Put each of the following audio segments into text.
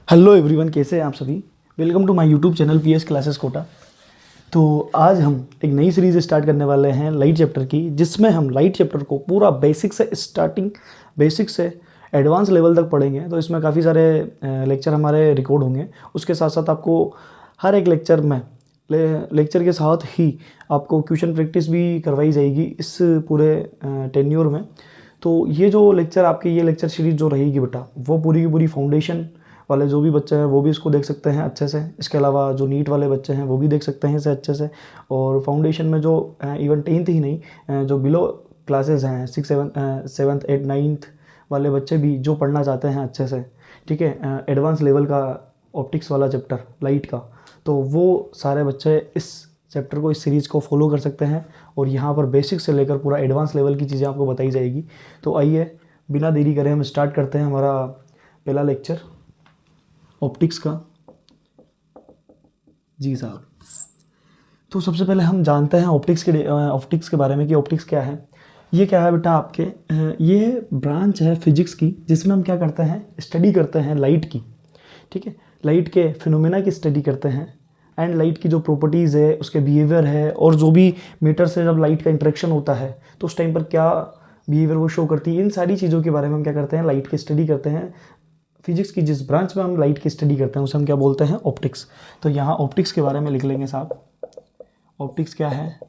Hello everyone, कैसे हैं आप सभी। Welcome to my YouTube channel PS classes Kota. तो आज हम एक नई सीरीज़ स्टार्ट करने वाले हैं लाइट चैप्टर की, जिसमें हम लाइट चैप्टर को पूरा बेसिक से एडवांस लेवल तक पढ़ेंगे। तो इसमें काफ़ी सारे लेक्चर हमारे रिकॉर्ड होंगे। उसके साथ साथ आपको हर एक लेक्चर के साथ ही आपको क्वेश्चन प्रैक्टिस भी करवाई जाएगी इस पूरे टेन्योर में। तो ये जो लेक्चर आपके ये लेक्चर सीरीज जो रहेगी बेटा, वो पूरी की पूरी फाउंडेशन वाले जो भी बच्चे हैं वो भी इसको देख सकते हैं अच्छे से। इसके अलावा जो नीट वाले बच्चे हैं वो भी देख सकते हैं इसे अच्छे से। और फाउंडेशन में जो इवन 10th ही नहीं, जो बिलो क्लासेस हैं 6 7th 8 9th वाले बच्चे भी जो पढ़ना चाहते हैं अच्छे से, ठीक है, एडवांस लेवल का ऑप्टिक्स वाला चैप्टर लाइट का, तो वो सारे बच्चे इस चैप्टर को, इस सीरीज़ को फॉलो कर सकते हैं। और यहाँ पर बेसिक से लेकर पूरा एडवांस लेवल की चीज़ें आपको बताई जाएगी। तो आइए बिना देरी करें हम स्टार्ट करते हैं हमारा पहला लेक्चर ऑप्टिक्स का। जी साहब, तो सबसे पहले हम जानते हैं ऑप्टिक्स के बारे में कि ऑप्टिक्स क्या है। ये क्या है बेटा आपके, ये ब्रांच है फिजिक्स की, जिसमें हम क्या करते हैं, स्टडी करते हैं लाइट की। ठीक है, लाइट के फिनोमेना की स्टडी करते हैं एंड लाइट की जो प्रॉपर्टीज़ है, उसके बिहेवियर है, और जो भी मीटर से जब लाइट का इंटरेक्शन होता है तो उस टाइम पर क्या बिहेवियर वो शो करती है। इन सारी चीज़ों के बारे में हम क्या करते हैं, लाइट की स्टडी करते हैं। फिजिक्स की जिस ब्रांच में हम लाइट की स्टडी करते हैं उसे हम क्या बोलते हैं, ऑप्टिक्स। तो यहाँ ऑप्टिक्स के बारे में लिख लेंगे साहब। ऑप्टिक्स क्या है,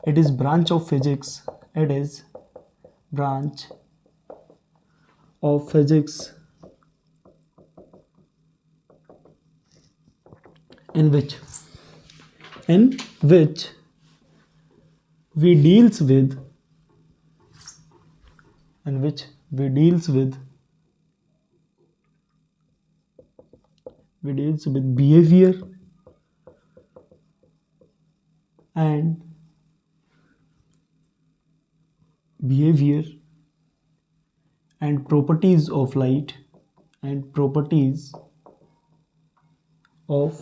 it is branch of physics, it is branch of physics in which we deals with behavior and properties of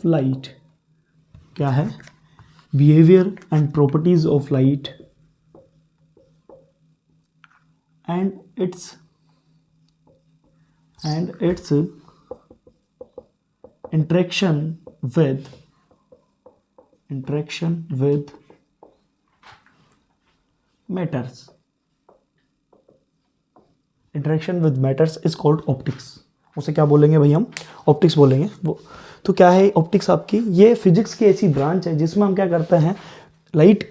light क्या है, behaviour and properties of light and it's interaction with matters. Interaction with matters is called optics. उसे क्या बोलेंगे भाई, हम optics बोलेंगे वो। तो क्या है ऑप्टिक्स आपकी, ये फिजिक्स की ऐसी ब्रांच है जिसमें हम क्या करते हैं, लाइट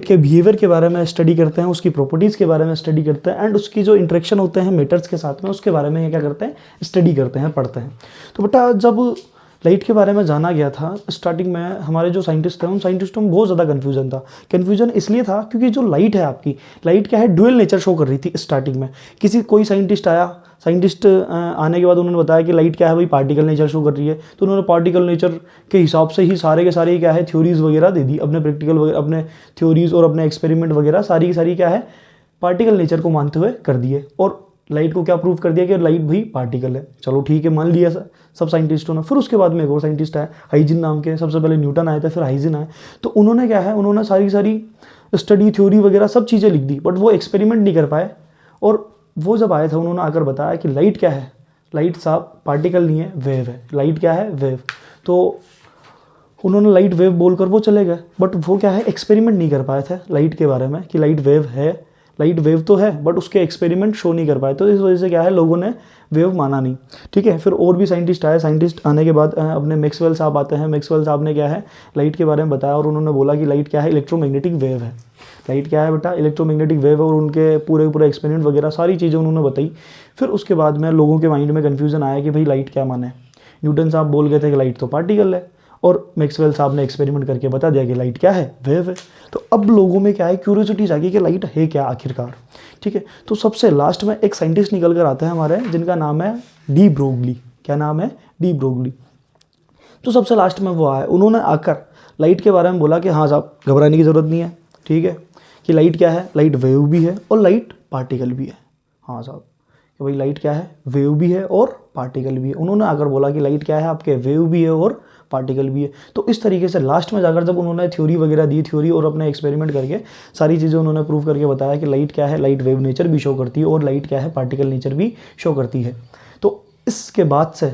के बिहेवियर के बारे में स्टडी करते हैं, उसकी प्रॉपर्टीज़ के बारे में स्टडी करते हैं, एंड उसकी जो इंटरेक्शन होते हैं मैटर्स के साथ में उसके बारे में क्या करते हैं, स्टडी करते हैं, पढ़ते हैं। तो बेटा जब लाइट के बारे में जाना गया था स्टार्टिंग में, हमारे जो साइंटिस्ट थे उन साइंटिस्टों में बहुत ज़्यादा कन्फ्यूजन था। कन्फ्यूजन इसलिए था क्योंकि जो लाइट है आपकी, लाइट क्या है, ड्यूअल नेचर शो कर रही थी स्टार्टिंग में। कोई साइंटिस्ट आने के बाद उन्होंने बताया कि लाइट क्या है भाई, पार्टिकल नेचर शो कर रही है। तो उन्होंने पार्टिकल नेचर के हिसाब से ही सारे के सारे क्या है, थ्योरीज वगैरह दे दी, अपने प्रैक्टिकल वगैरह, अपने थ्योरीज और अपने एक्सपेरिमेंट वगैरह सारी की सारी क्या है, पार्टिकल नेचर को मानते हुए कर दिए। और लाइट को क्या प्रूव कर दिया कि लाइट भी पार्टिकल है। चलो ठीक है, मान लिया सब साइंटिस्टों ने। फिर उसके बाद में एक और साइंटिस्ट आए, हाइजिन नाम के। सबसे पहले न्यूटन आए थे, फिर हाइजिन आए। तो उन्होंने क्या है, उन्होंने सारी स्टडी थ्योरी वगैरह सब चीज़ें लिख दी, बट वो एक्सपेरिमेंट नहीं कर पाए। और वो जब आए थे उन्होंने आकर बताया कि लाइट क्या है, लाइट साहब पार्टिकल नहीं है, वेव है। लाइट क्या है, वेव। तो उन्होंने लाइट वेव बोलकर वो चले गए, बट वो क्या है, एक्सपेरिमेंट नहीं कर पाए थे लाइट के बारे में कि लाइट वेव है। लाइट वेव तो है बट उसके एक्सपेरिमेंट शो नहीं कर पाए। तो इस वजह से क्या है, लोगों ने वेव माना नहीं। ठीक है, फिर और भी साइंटिस्ट आए। साइंटिस्ट आने के बाद अपने मैक्सवेल साहब आते हैं। मैक्सवेल साहब ने क्या है, लाइट के बारे में बताया, और उन्होंने बोला कि लाइट क्या है, इलेक्ट्रोमैग्नेटिक वेव है। लाइट क्या है बेटा, इलेक्ट्रोमैग्नेटिक वेव। और उनके पूरे एक्सपेरिमेंट वगैरह सारी चीज़ें उन्होंने बताई। फिर उसके बाद में लोगों के माइंड में कन्फ्यूजन आया कि भाई लाइट क्या माने। न्यूटन साहब बोल गए थे कि लाइट तो पार्टिकल है, और मैक्सवेल साहब ने एक्सपेरिमेंट करके बता दिया कि लाइट क्या है, वेव है। तो अब लोगों में क्या है, क्यूरियोसिटी जागी कि लाइट है क्या आखिरकार। ठीक है, तो सबसे लास्ट में एक साइंटिस्ट निकल कर आते हैं हमारे, जिनका नाम है डी ब्रोगली। क्या नाम है, डी ब्रोगली। तो सबसे लास्ट में वो आए, उन्होंने आकर लाइट के बारे में बोला कि हाँ साहब घबराने की ज़रूरत नहीं है। ठीक है, कि लाइट क्या है, लाइट वेव भी है और लाइट पार्टिकल भी है। हाँ साहब कि भाई लाइट क्या है, वेव भी है और पार्टिकल भी है। उन्होंने आकर बोला कि लाइट क्या है आपके, वेव भी है और पार्टिकल भी है। तो इस तरीके से लास्ट में जाकर जब उन्होंने थ्योरी वगैरह दी, थ्योरी और अपने एक्सपेरिमेंट करके सारी चीज़ें उन्होंने प्रूव करके बताया कि लाइट क्या है, लाइट वेव नेचर भी शो करती है, और लाइट क्या है, पार्टिकल नेचर भी शो करती है। तो इसके बाद से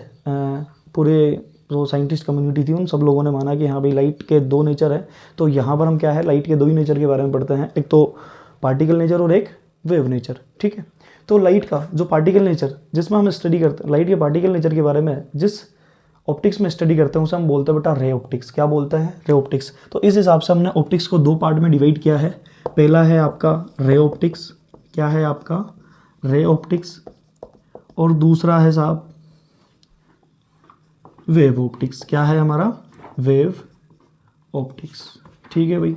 पूरे जो साइंटिस्ट कम्युनिटी थी उन सब लोगों ने माना कि हाँ भाई लाइट के दो नेचर है। तो यहाँ पर हम क्या है, लाइट के दो ही नेचर के बारे में पढ़ते हैं, एक तो पार्टिकल नेचर और एक वेव नेचर, ठीक है। तो लाइट का जो पार्टिकल नेचर जिसमें हम स्टडी करते हैं, लाइट के पार्टिकल नेचर के बारे में जिस ऑप्टिक्स में स्टडी करते हैं उसे हम बोलते हैं बेटा रे ऑप्टिक्स। क्या बोलते हैं? Ray optics. तो इस हिसाब से हमने ऑप्टिक्स को दो पार्ट में डिवाइड किया है। पहला है आपका रे ऑप्टिक्स, क्या है आपका रे ऑप्टिक्स, और दूसरा है साहब वेव ऑप्टिक्स। क्या है हमारा? वेव ऑप्टिक्स, ठीक है भाई।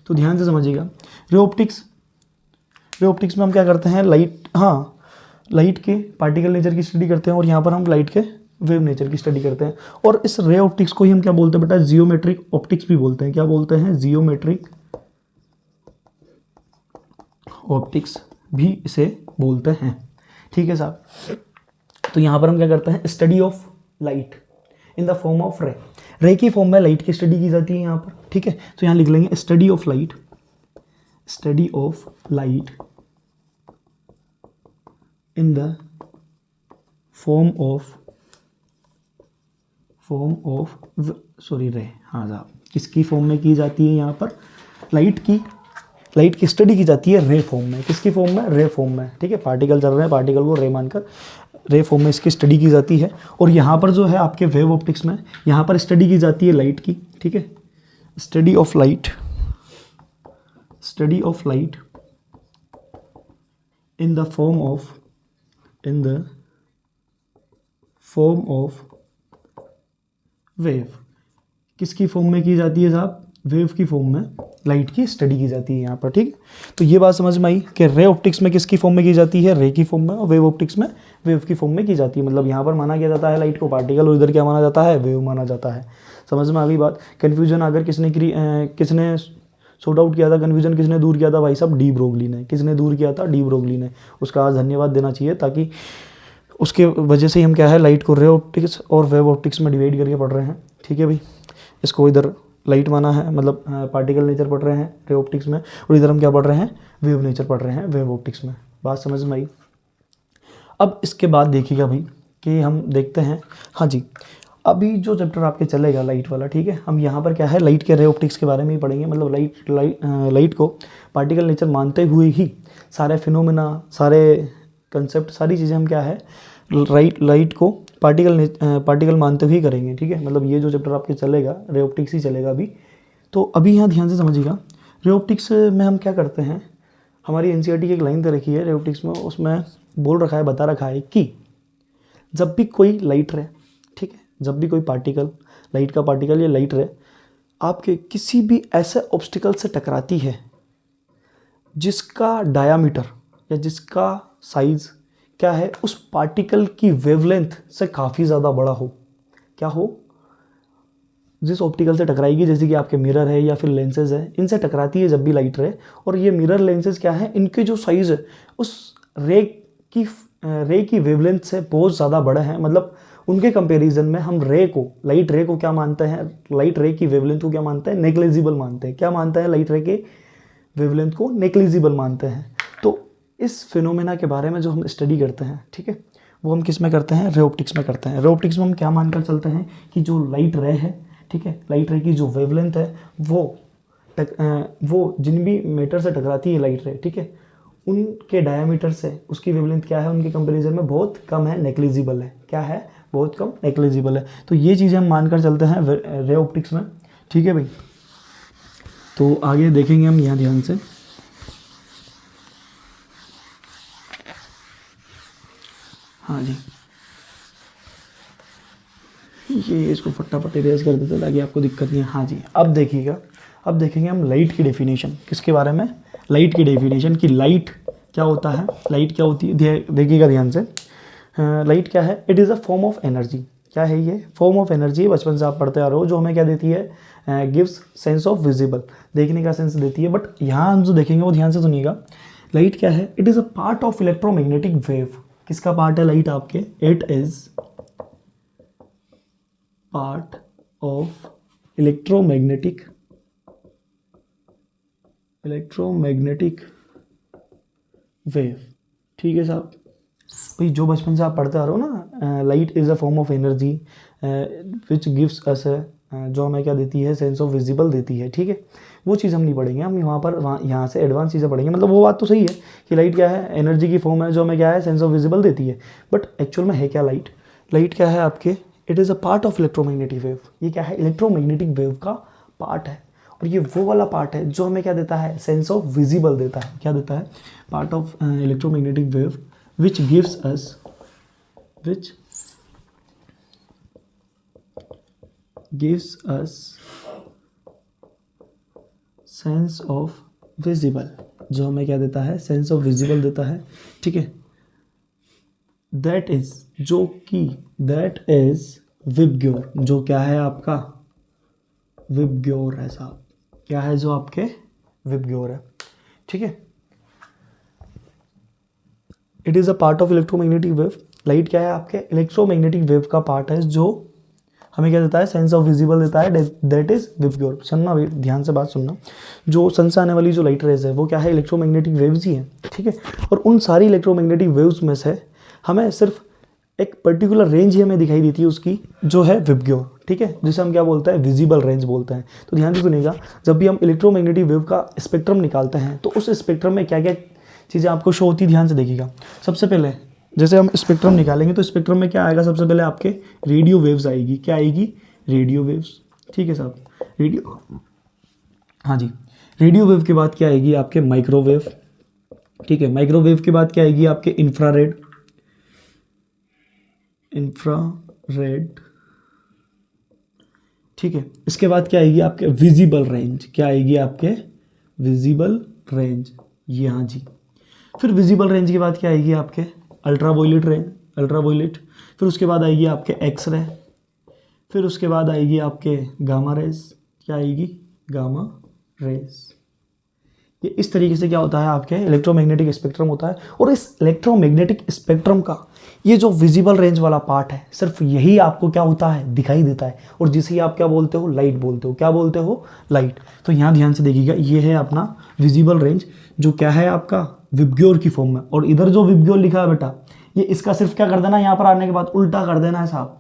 तो ध्यान से समझिएगा, रे ऑप्टिक्स में हम क्या करते हैं, लाइट के पार्टिकल नेचर की स्टडी करते हैं, और यहाँ पर हम लाइट के वेव नेचर की स्टडी करते हैं। और इस रे ऑप्टिक्स को ही हम क्या बोलते हैं बेटा? जियोमेट्रिक ऑप्टिक्स भी बोलते हैं। क्या बोलते हैं? जियोमेट्रिक ऑप्टिक्स भी इसे बोलते हैं, ठीक है साहब। तो यहाँ पर हम क्या करते हैं, study of light in the form of रे की फॉर्म में लाइट की स्टडी की जाती है यहाँ पर, ठीक है। तो यहाँ लिख लेंगे study of light in the form of रे। हाँ साहब, किसकी फॉर्म में की जाती है यहाँ पर? लाइट की स्टडी की जाती है रे फॉर्म में। किसकी फॉर्म में? रे फॉर्म में, ठीक है। पार्टिकल चल रहे हैं, पार्टिकल को रे मानकर रे फॉर्म में इसकी स्टडी की जाती है। और यहाँ पर जो है आपके वेव ऑप्टिक्स में, यहाँ पर स्टडी की जाती है लाइट की, ठीक है। Study of light in the form of wave. किसकी फॉर्म में की जाती है साहब? वेव की फॉर्म में लाइट की स्टडी की जाती है यहाँ पर, ठीक। तो ये बात समझ में आई कि रे ऑप्टिक्स में किसकी फॉर्म में की जाती है? रे की फॉर्म में। और वेव ऑप्टिक्स में वेव की फॉर्म में की जाती है। मतलब यहाँ पर माना किया जाता है लाइट को पार्टिकल, और इधर क्या माना जाता है? वेव माना जाता है। समझ में आ गई बात? कन्फ्यूजन अगर किसने सॉर्ट आउट किया था, कन्फ्यूजन किसने दूर किया था भाई साहब? डी ब्रोगली ने। किसने दूर किया था? डी ब्रोगली ने। उसका आज धन्यवाद देना चाहिए, ताकि उसके वजह से ही हम क्या है, लाइट को रे ऑप्टिक्स और वेव ऑप्टिक्स में डिवाइड करके पढ़ रहे हैं, ठीक है भाई। इसको इधर लाइट माना है, मतलब पार्टिकल नेचर पढ़ रहे हैं रे ऑप्टिक्स में, और इधर हम क्या पढ़ रहे हैं? वेव नेचर पढ़ रहे हैं वेव ऑप्टिक्स में। बात समझ में आई? अब इसके बाद देखिएगा भाई कि हम देखते हैं, हाँ जी, अभी जो चैप्टर आपके चलेगा लाइट वाला, ठीक है, हम यहाँ पर क्या है, लाइट के रे ऑप्टिक्स के बारे में ही पढ़ेंगे। मतलब लाइट को पार्टिकल नेचर मानते हुए ही सारे फिनोमेना, सारे कंसेप्ट, सारी चीज़ें हम क्या है, लाइट को पार्टिकल मानते हुए ही करेंगे, ठीक है। मतलब ये जो चैप्टर आपके चलेगा रे ऑप्टिक्स ही चलेगा अभी। तो अभी यहाँ ध्यान से समझिएगा, रे ऑप्टिक्स में हम क्या करते हैं, हमारी एनसीईआरटी की एक लाइन दे रखी है रे ऑप्टिक्स में, उसमें बोल रखा है, बता रखा है कि जब भी कोई लाइट रे, ठीक है, जब भी कोई पार्टिकल, लाइट का पार्टिकल या लाइट रे आपके किसी भी ऐसे ऑब्स्टिकल से टकराती है जिसका डायामीटर या जिसका साइज क्या है, उस पार्टिकल की वेवलेंथ से काफ़ी ज़्यादा बड़ा हो, क्या हो, जिस ऑप्टिकल से टकराएगी, जैसे कि आपके मिरर है या फिर लेंसेज है, इनसे टकराती है जब भी लाइट रे, और ये मिरर लेंसेज क्या है, इनके जो साइज़ है उस रे की वेवलेंथ से बहुत ज़्यादा बड़ा है। मतलब उनके कंपैरिजन में हम लाइट रे को क्या मानते हैं, लाइट रे की वेवलेंथ को क्या मानते हैं? नेग्लिजिबल मानते हैं। क्या मानते हैं? लाइट रे के वेवलेंथ को नेग्लिजिबल मानते हैं। तो इस फिनोमेना के बारे में जो हम स्टडी करते हैं, ठीक है, वो हम किस में करते हैं? रे ऑप्टिक्स में करते हैं। रे ऑप्टिक्स में हम क्या मानकर चलते हैं कि जो लाइट रे है, ठीक है, लाइट रे की जो वेवलेंथ है वो जिन भी मैटर से टकराती है लाइट रे, ठीक है, उनके डायामीटर से उसकी वेवलेंथ क्या है, उनके कंपैरिजन में बहुत कम है, नेग्लिजिबल है। क्या है? बहुत कम, नेग्लिजिबल है। तो ये चीज़ें हम मानकर चलते हैं रे ऑप्टिक्स में, ठीक है भाई। तो आगे देखेंगे हम यहाँ ध्यान से। हाँ जी, ये इसको फटाफट इरेज कर देते ताकि आपको दिक्कत नहीं है। हाँ जी, अब देखिएगा, अब देखेंगे हम लाइट की डेफिनेशन। किसके बारे में? लाइट की डेफिनेशन, कि लाइट क्या होता है, लाइट क्या होती है। देखिएगा ध्यान से, लाइट क्या है? It is a form of energy. क्या है ये? Form of energy. बचपन से आप पढ़ते आ रहे हो, जो हमें क्या देती है? गिव्स सेंस ऑफ विजिबल, देखने का सेंस देती है। बट यहाँ हम जो देखेंगे वो ध्यान से सुनिएगा, लाइट क्या है? It is a part of electromagnetic wave. किसका पार्ट है लाइट आपके? It is part of electromagnetic wave, ठीक है साहब। भाई जो बचपन से आप पढ़ते आ रहे हो ना, light is a form of energy which gives us, जो हमें क्या देती है, सेंस ऑफ विजिबल देती है, ठीक है। वो चीज़ हम नहीं पढ़ेंगे, हम यहाँ से एडवांस चीज़ें पढ़ेंगे। मतलब वो बात तो सही है कि लाइट क्या है, एनर्जी की फॉर्म है जो हमें क्या है, सेंस ऑफ विजिबल देती है। बट एक्चुअल में है क्या लाइट? लाइट क्या है आपके, it is a part of electromagnetic wave. ये क्या है, इलेक्ट्रोमैग्नेटिक वेव का पार्ट है। और ये वो वाला पार्ट है जो हमें क्या देता है, सेंस ऑफ विजिबल देता है। क्या देता है? Part of electromagnetic wave which gives us, which gives us sense of visible, जो हमें क्या देता है, सेंस ऑफ विजिबल देता है, ठीक है। दैट इज, जो कि दैट इज विबग्योर, जो क्या है आपका विबग्योर है साहब, क्या है जो आपके विबग्योर है, ठीक है। It is a part of electromagnetic wave. Light क्या है आपके, इलेक्ट्रोमैग्नेटिक वेव का पार्ट है जो हमें क्या देता है, सेंस ऑफ विजिबल देता है, दैट इज विबग्योर। सुनना भाई, ध्यान से बात सुनना। जो सन से आने वाली जो लाइट रेज है वो क्या है, इलेक्ट्रोमैग्नेटिक वेव्स ही हैं, ठीक है। और उन सारी इलेक्ट्रोमैग्नेटिक वेव्स में से हमें सिर्फ एक पर्टिकुलर रेंज ही हमें दिखाई देती है उसकी, जो है विबग्योर, ठीक है, जिसे हम क्या बोलते हैं, विजिबल रेंज बोलते हैं। तो ध्यान से सुनिएगा, जब भी हम इलेक्ट्रोमैग्नेटिक वेव का स्पेक्ट्रम निकालते हैं तो उस स्पेक्ट्रम में क्या क्या चीज़ें आपको शो होती है, ध्यान से देखिएगा। सबसे पहले जैसे हम स्पेक्ट्रम निकालेंगे तो स्पेक्ट्रम में क्या आएगा, सबसे पहले आपके रेडियो वेव्स आएगी। क्या आएगी? रेडियो वेव्स, ठीक है साहब, रेडियो, हाँ जी। रेडियो वेव के बाद क्या आएगी आपके, माइक्रोवेव, ठीक है। माइक्रोवेव के बाद क्या आएगी आपके, इंफ्रारेड, इंफ्रारेड, ठीक है। इसके बाद क्या आएगी आपके, विजिबल रेंज। क्या आएगी आपके, विजिबल रेंज, ये, हाँ जी। फिर विजिबल रेंज के बाद क्या आएगी आपके, अल्ट्रावायलेट रेंज, अल्ट्रावायलेट। फिर उसके बाद आएगी आपके एक्सरे। फिर उसके बाद आएगी आपके गामा रेज। क्या आएगी, गामा रेज। ये इस तरीके से क्या होता है, आपके इलेक्ट्रोमैग्नेटिक स्पेक्ट्रम होता है। और इस इलेक्ट्रोमैग्नेटिक स्पेक्ट्रम का ये जो विजिबल रेंज वाला पार्ट है, सिर्फ यही आपको क्या होता है, दिखाई देता है। और जिसे आप क्या बोलते हो, लाइट बोलते हो। क्या बोलते हो, लाइट। तो यहाँ ध्यान से देखिएगा, ये है अपना विजिबल रेंज, जो क्या है आपका विबग्योर की फॉर्म में। और इधर जो विबग्योर लिखा है बेटा, ये इसका सिर्फ क्या कर देना, यहाँ पर आने के बाद उल्टा कर देना है साहब।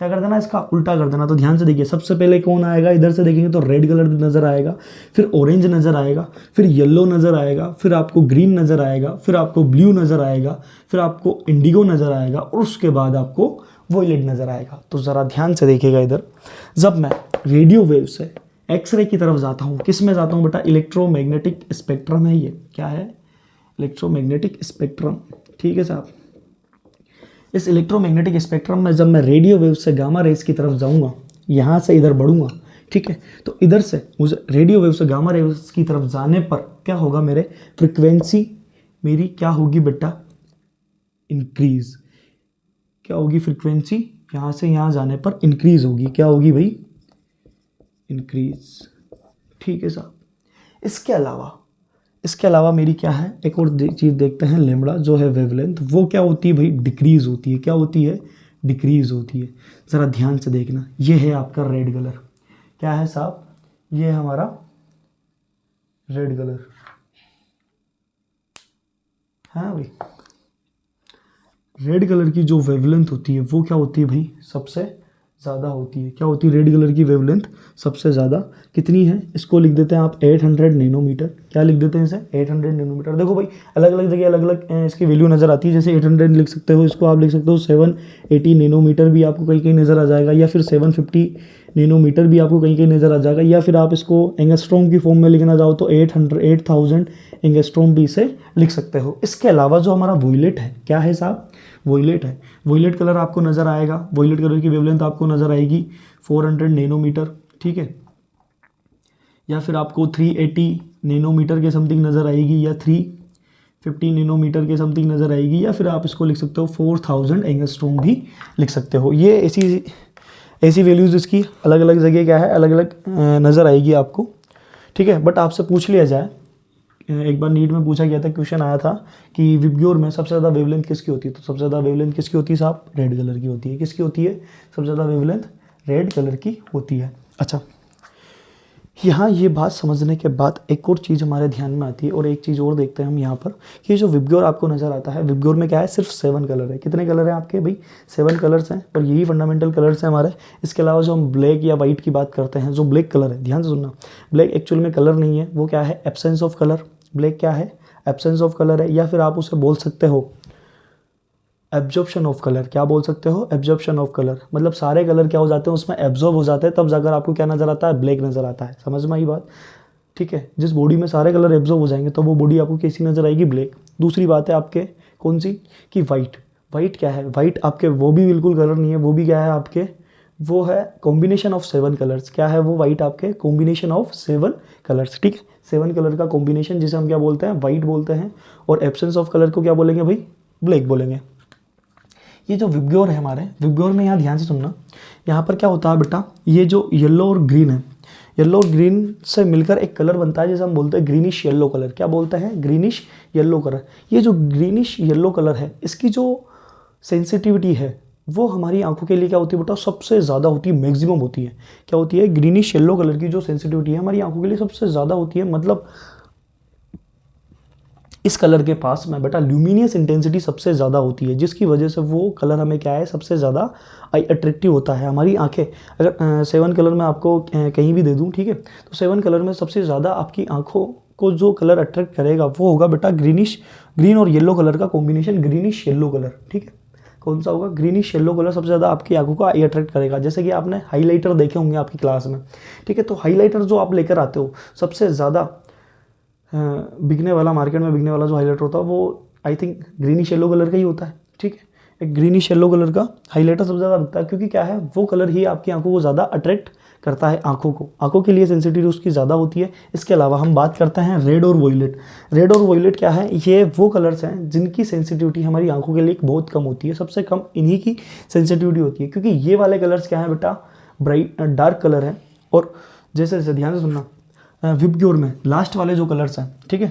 क्या कर देना, इसका उल्टा कर देना। तो ध्यान से देखिए, सबसे पहले कौन आएगा, इधर से देखेंगे तो रेड कलर नजर आएगा, फिर ऑरेंज नजर आएगा, फिर येलो नजर आएगा, फिर आपको ग्रीन नजर आएगा, फिर आपको ब्लू नजर आएगा, फिर आपको इंडिगो नजर आएगा, और उसके बाद आपको वॉयलेट नजर आएगा। तो ज़रा ध्यान से देखिएगा इधर, जब मैं रेडियो वेव से एक्सरे की तरफ जाता हूँ, किस में जाता हूँ बेटा, इलेक्ट्रोमैग्नेटिक स्पेक्ट्रम है ये। क्या है, इलेक्ट्रोमैग्नेटिक स्पेक्ट्रम, ठीक है साहब। इस इलेक्ट्रोमैग्नेटिक स्पेक्ट्रम में जब मैं रेडियो वेव से गामा रेज की तरफ जाऊंगा, यहाँ से इधर बढ़ूंगा, ठीक है, तो इधर से मुझे रेडियो वेव से गामा रेज की तरफ जाने पर क्या होगा, मेरे फ्रिक्वेंसी मेरी क्या होगी बेटा, इंक्रीज। क्या होगी, फ्रिक्वेंसी यहाँ से यहाँ जाने पर इंक्रीज होगी। क्या होगी भाई, इंक्रीज, ठीक है साहब। इसके अलावा मेरी क्या है, एक और चीज़ देखते हैं, लेमड़ा जो है वेवलेंथ, वो क्या होती है भाई, डिक्रीज होती है। क्या होती है, डिक्रीज होती है। ज़रा ध्यान से देखना, ये है आपका रेड कलर। क्या है साहब, ये है हमारा रेड कलर, हाँ भाई। रेड कलर की जो वेवलेंथ होती है वो क्या होती है भाई, सबसे ज़्यादा होती है। क्या होती है, रेड कलर की वेवलेंथ सबसे ज़्यादा कितनी है, इसको लिख देते हैं आप 800 नैनोमीटर। क्या लिख देते हैं इसे, 800 नैनोमीटर। देखो भाई, अलग अलग जगह अलग अलग इसकी वैल्यू नज़र आती है। जैसे 800 लिख सकते हो, इसको आप लिख सकते हो 780 नैनोमीटर भी आपको कहीं कहीं नज़र आ जाएगा, या फिर 750 नैनोमीटर भी आपको कहीं कहीं नज़र आ जाएगा, या फिर आप इसको एंगस्ट्रॉम की फॉर्म में लिखना चाहो तो 8000 एंगस्ट्रॉम भी इसे लिख सकते हो। इसके अलावा जो हमारा वॉयलेट है, क्या है साहब, वॉयलेट है। वॉयलेट कलर आपको नज़र आएगा, वॉयलेट कलर की वेवलेंथ आपको नज़र आएगी 400 नैनोमीटर, ठीक है, या फिर आपको 380 नैनोमीटर के समथिंग नज़र आएगी, या 350 नैनोमीटर के समथिंग नज़र आएगी, या फिर आप इसको लिख सकते हो 4000 एंगस्ट्रॉम भी लिख सकते हो। ये ऐसी वैल्यूज़ इसकी अलग अलग जगह क्या है, अलग अलग नज़र आएगी आपको, ठीक है। बट आपसे पूछ लिया जाए, एक बार नीट में पूछा गया था, क्वेश्चन आया था कि विबग्योर में सबसे ज़्यादा वेवलेंथ किसकी होती है, तो सबसे ज़्यादा वेवलेंथ किसकी होती है साहब, रेड कलर की होती है। किसकी होती है, सबसे ज़्यादा वेवलेंथ रेड कलर की होती है। अच्छा, यहाँ ये बात समझने के बाद एक और चीज़ हमारे ध्यान में आती है, और एक चीज़ और देखते हैं हम यहाँ पर कि ये जो विबग्योर आपको नज़र आता है, विबग्योर में क्या है, सिर्फ 7 कलर है। कितने कलर हैं आपके भाई, 7 कलर्स हैं, और यही फंडामेंटल कलर्स हैं हमारे। इसके अलावा जो हम ब्लैक या वाइट की बात करते हैं, जो ब्लैक कलर है, ध्यान से सुनना, ब्लैक एक्चुअल में कलर नहीं है, वो क्या है, एब्सेंस ऑफ कलर। ब्लैक क्या है, एब्सेंस ऑफ कलर है, या फिर आप उसे बोल सकते हो एब्जॉर्प्शन ऑफ कलर। क्या बोल सकते हो, एब्जॉर्प्शन ऑफ कलर, मतलब सारे कलर क्या हो जाते हैं उसमें एब्जॉर्ब हो जाते हैं, तब जाकर आपको क्या नजर आता है, ब्लैक नजर आता है। समझ में आई बात, ठीक है। जिस बॉडी में सारे कलर एब्जॉर्ब हो जाएंगे तो वो बॉडी आपको कैसी नजर आएगी, ब्लैक। दूसरी बात है आपके कौन सी, कि वाइट। वाइट क्या है, वाइट आपके वो भी बिल्कुल कलर नहीं है, वो भी क्या है आपके, वो है कॉम्बिनेशन ऑफ 7 कलर्स। क्या है वो, वाइट आपके कॉम्बिनेशन ऑफ 7 कलर्स, ठीक है। 7 कलर का कॉम्बिनेशन जिसे हम क्या बोलते हैं, वाइट बोलते हैं, और एब्सेंस ऑफ कलर को क्या बोलेंगे भाई, ब्लैक बोलेंगे। ये जो विबग्योर है हमारे, विबग्योर में यहाँ ध्यान से सुनना, यहाँ पर क्या होता है बेटा, ये जो येलो और ग्रीन है, येलो और ग्रीन से मिलकर एक कलर बनता है जिसे हम बोलते हैं ग्रीनिश येलो कलर। क्या बोलते हैं, ग्रीनिश येलो कलर। ये जो ग्रीनिश येलो कलर है, इसकी जो सेंसिटिविटी है वो हमारी आंखों के लिए क्या होती है बेटा, सबसे ज़्यादा होती है, मैक्सिमम होती है। क्या होती है, ग्रीनिश येलो कलर की जो सेंसिटिविटी है हमारी आंखों के लिए सबसे ज़्यादा होती है। मतलब इस कलर के पास में बेटा ल्यूमिनियस इंटेंसिटी सबसे ज़्यादा होती है, जिसकी वजह से वो कलर हमें क्या है, सबसे ज़्यादा अट्रैक्टिव होता है। हमारी आंखें अगर 7 कलर में आपको कहीं भी दे दूं, ठीक है, तो 7 कलर में सबसे ज़्यादा आपकी आंखों को जो कलर अट्रैक्ट करेगा वो होगा बेटा ग्रीन और येलो कलर का कॉम्बिनेशन, ग्रीनिश येलो कलर, ठीक है। कौन सा होगा, ग्रीनिश येलो कलर सबसे ज़्यादा आपकी आंखों को आई अट्रैक्ट करेगा। जैसे कि आपने हाईलाइटर देखे होंगे आपकी क्लास में, ठीक है, तो हाईलाइटर जो आप लेकर आते हो, सबसे ज़्यादा बिकने वाला, मार्केट में बिकने वाला जो हाईलाइटर होता है वो I think greenish yellow colour का ही होता है, ठीक है। एक ग्रीनिश येलो कलर का हाईलाइटर सबसे ज़्यादा बिकता है, क्योंकि क्या है, वो कलर ही आपकी आंखों को ज़्यादा अट्रैक्ट करता है, आंखों के लिए सेंसिटिविटी उसकी ज़्यादा होती है। इसके अलावा हम बात करते हैं रेड और वॉयलेट। रेड और वॉयलेट क्या है, ये वो कलर्स हैं जिनकी सेंसिटिविटी हमारी आंखों के लिए बहुत कम होती है, सबसे कम इन्हीं की सेंसिटिविटी होती है, क्योंकि ये वाले कलर्स क्या है बेटा, डार्क कलर है। और जैसे जैसे ध्यान से सुनना, विबग्योर में लास्ट वाले जो कलर्स हैं, ठीक है,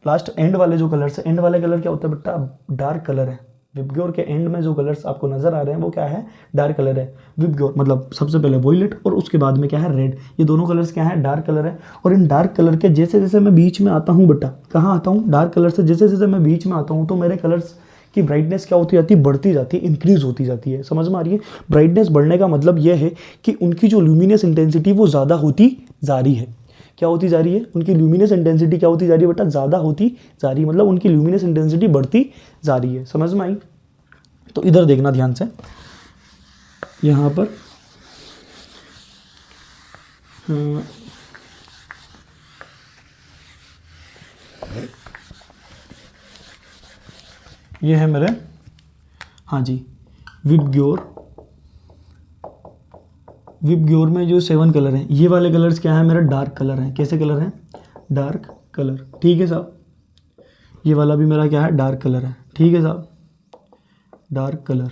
लास्ट एंड वाले जो कलर्स हैं, एंड वाले कलर क्या होता है बेटा, डार्क कलर है। विबग्योर के एंड में जो कलर्स आपको नजर आ रहे हैं वो क्या है, डार्क कलर है। विबग्योर मतलब सबसे पहले वॉयलेट और उसके बाद में क्या है, रेड। ये दोनों कलर्स क्या है, डार्क कलर है। और इन डार्क कलर के जैसे जैसे मैं बीच में आता हूँ बेटा, कहाँ आता हूँ, डार्क कलर से जैसे जैसे मैं बीच में आता हूँ तो मेरे कलर्स की ब्राइटनेस क्या होती जाती है, बढ़ती जाती है, इंक्रीज होती जाती है। समझ में आ रही है, ब्राइटनेस बढ़ने का मतलब यह है कि उनकी जो ल्यूमिनस इंटेंसिटी वो ज़्यादा होती जा रही है। क्या होती जा रही है, उनकी ल्यूमिनस इंटेंसिटी क्या होती जा रही है बेटा, ज़्यादा होती जा रही है, मतलब उनकी ल्यूमिनस इंटेंसिटी बढ़ती जा रही है। समझ में आई, तो इधर देखना ध्यान से, यहाँ पर ये है मेरे, हाँ जी, विबग्योर में जो 7 कलर हैं, ये वाले कलर्स क्या है मेरा, डार्क कलर हैं। कैसे कलर हैं, डार्क कलर, ठीक है साहब। ये वाला भी मेरा क्या है, डार्क कलर है, ठीक है साहब, डार्क कलर।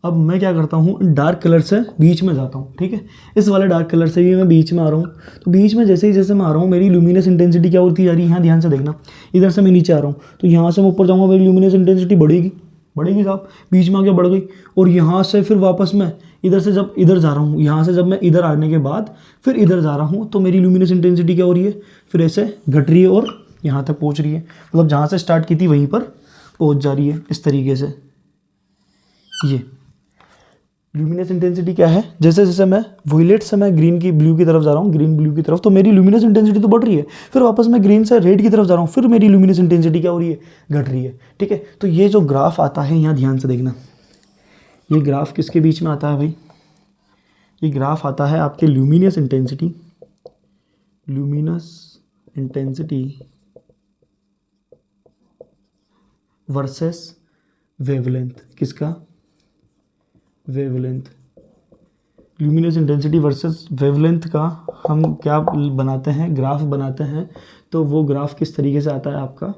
अब मैं क्या करता हूँ, डार्क कलर से बीच में जाता हूँ, ठीक है, इस वाले डार्क कलर से भी मैं बीच में आ रहा हूँ। तो बीच में जैसे ही जैसे मैं आ रहा हूँ, मेरी ल्यूमिनस इंटेंसिटी क्या होती जा रही है, यहाँ ध्यान से देखना, इधर से मैं नीचे आ रहा हूँ तो यहाँ से मैं ऊपर जाऊँगा, मेरी ल्यूमिनस इंटेंसिटी बढ़ेगी साहब, बीच में आके बढ़ गई। और यहाँ से फिर वापस मैं इधर से जब इधर जा रहा हूँ, यहाँ से जब मैं इधर आने के बाद फिर इधर जा रहा हूँ तो मेरी ल्यूमिनस इंटेंसिटी क्या हो रही है, फिर ऐसे घट रही है और यहाँ तक पहुँच रही है, मतलब जहाँ से स्टार्ट की थी वहीं पर पहुँच जा रही है, इस तरीके से। ये ल्यूमिनस इंटेंसिटी क्या है, जैसे जैसे मैं वॉयलेट से मैं ग्रीन की ब्लू की तरफ जा रहा हूँ, ग्रीन ब्लू की तरफ, तो मेरी ल्यूमिनस इंटेंसिटी तो बढ़ रही है। फिर वापस मैं ग्रीन से रेड की तरफ जा रहा हूँ, फिर मेरी ल्यूमिनस इंटेंसिटी क्या हो रही है, घट रही है, ठीक है। तो ये जो ग्राफ आता है, यहाँ ध्यान से देखना, ये ग्राफ किसके बीच में आता है भाई, ये ग्राफ आता है आपके ल्यूमिनस इंटेंसिटी वर्सेस वेवलेंथ। किसका, wavelength, luminous intensity versus wavelength का हम क्या बनाते हैं, ग्राफ बनाते हैं। तो वो ग्राफ किस तरीके से आता है आपका,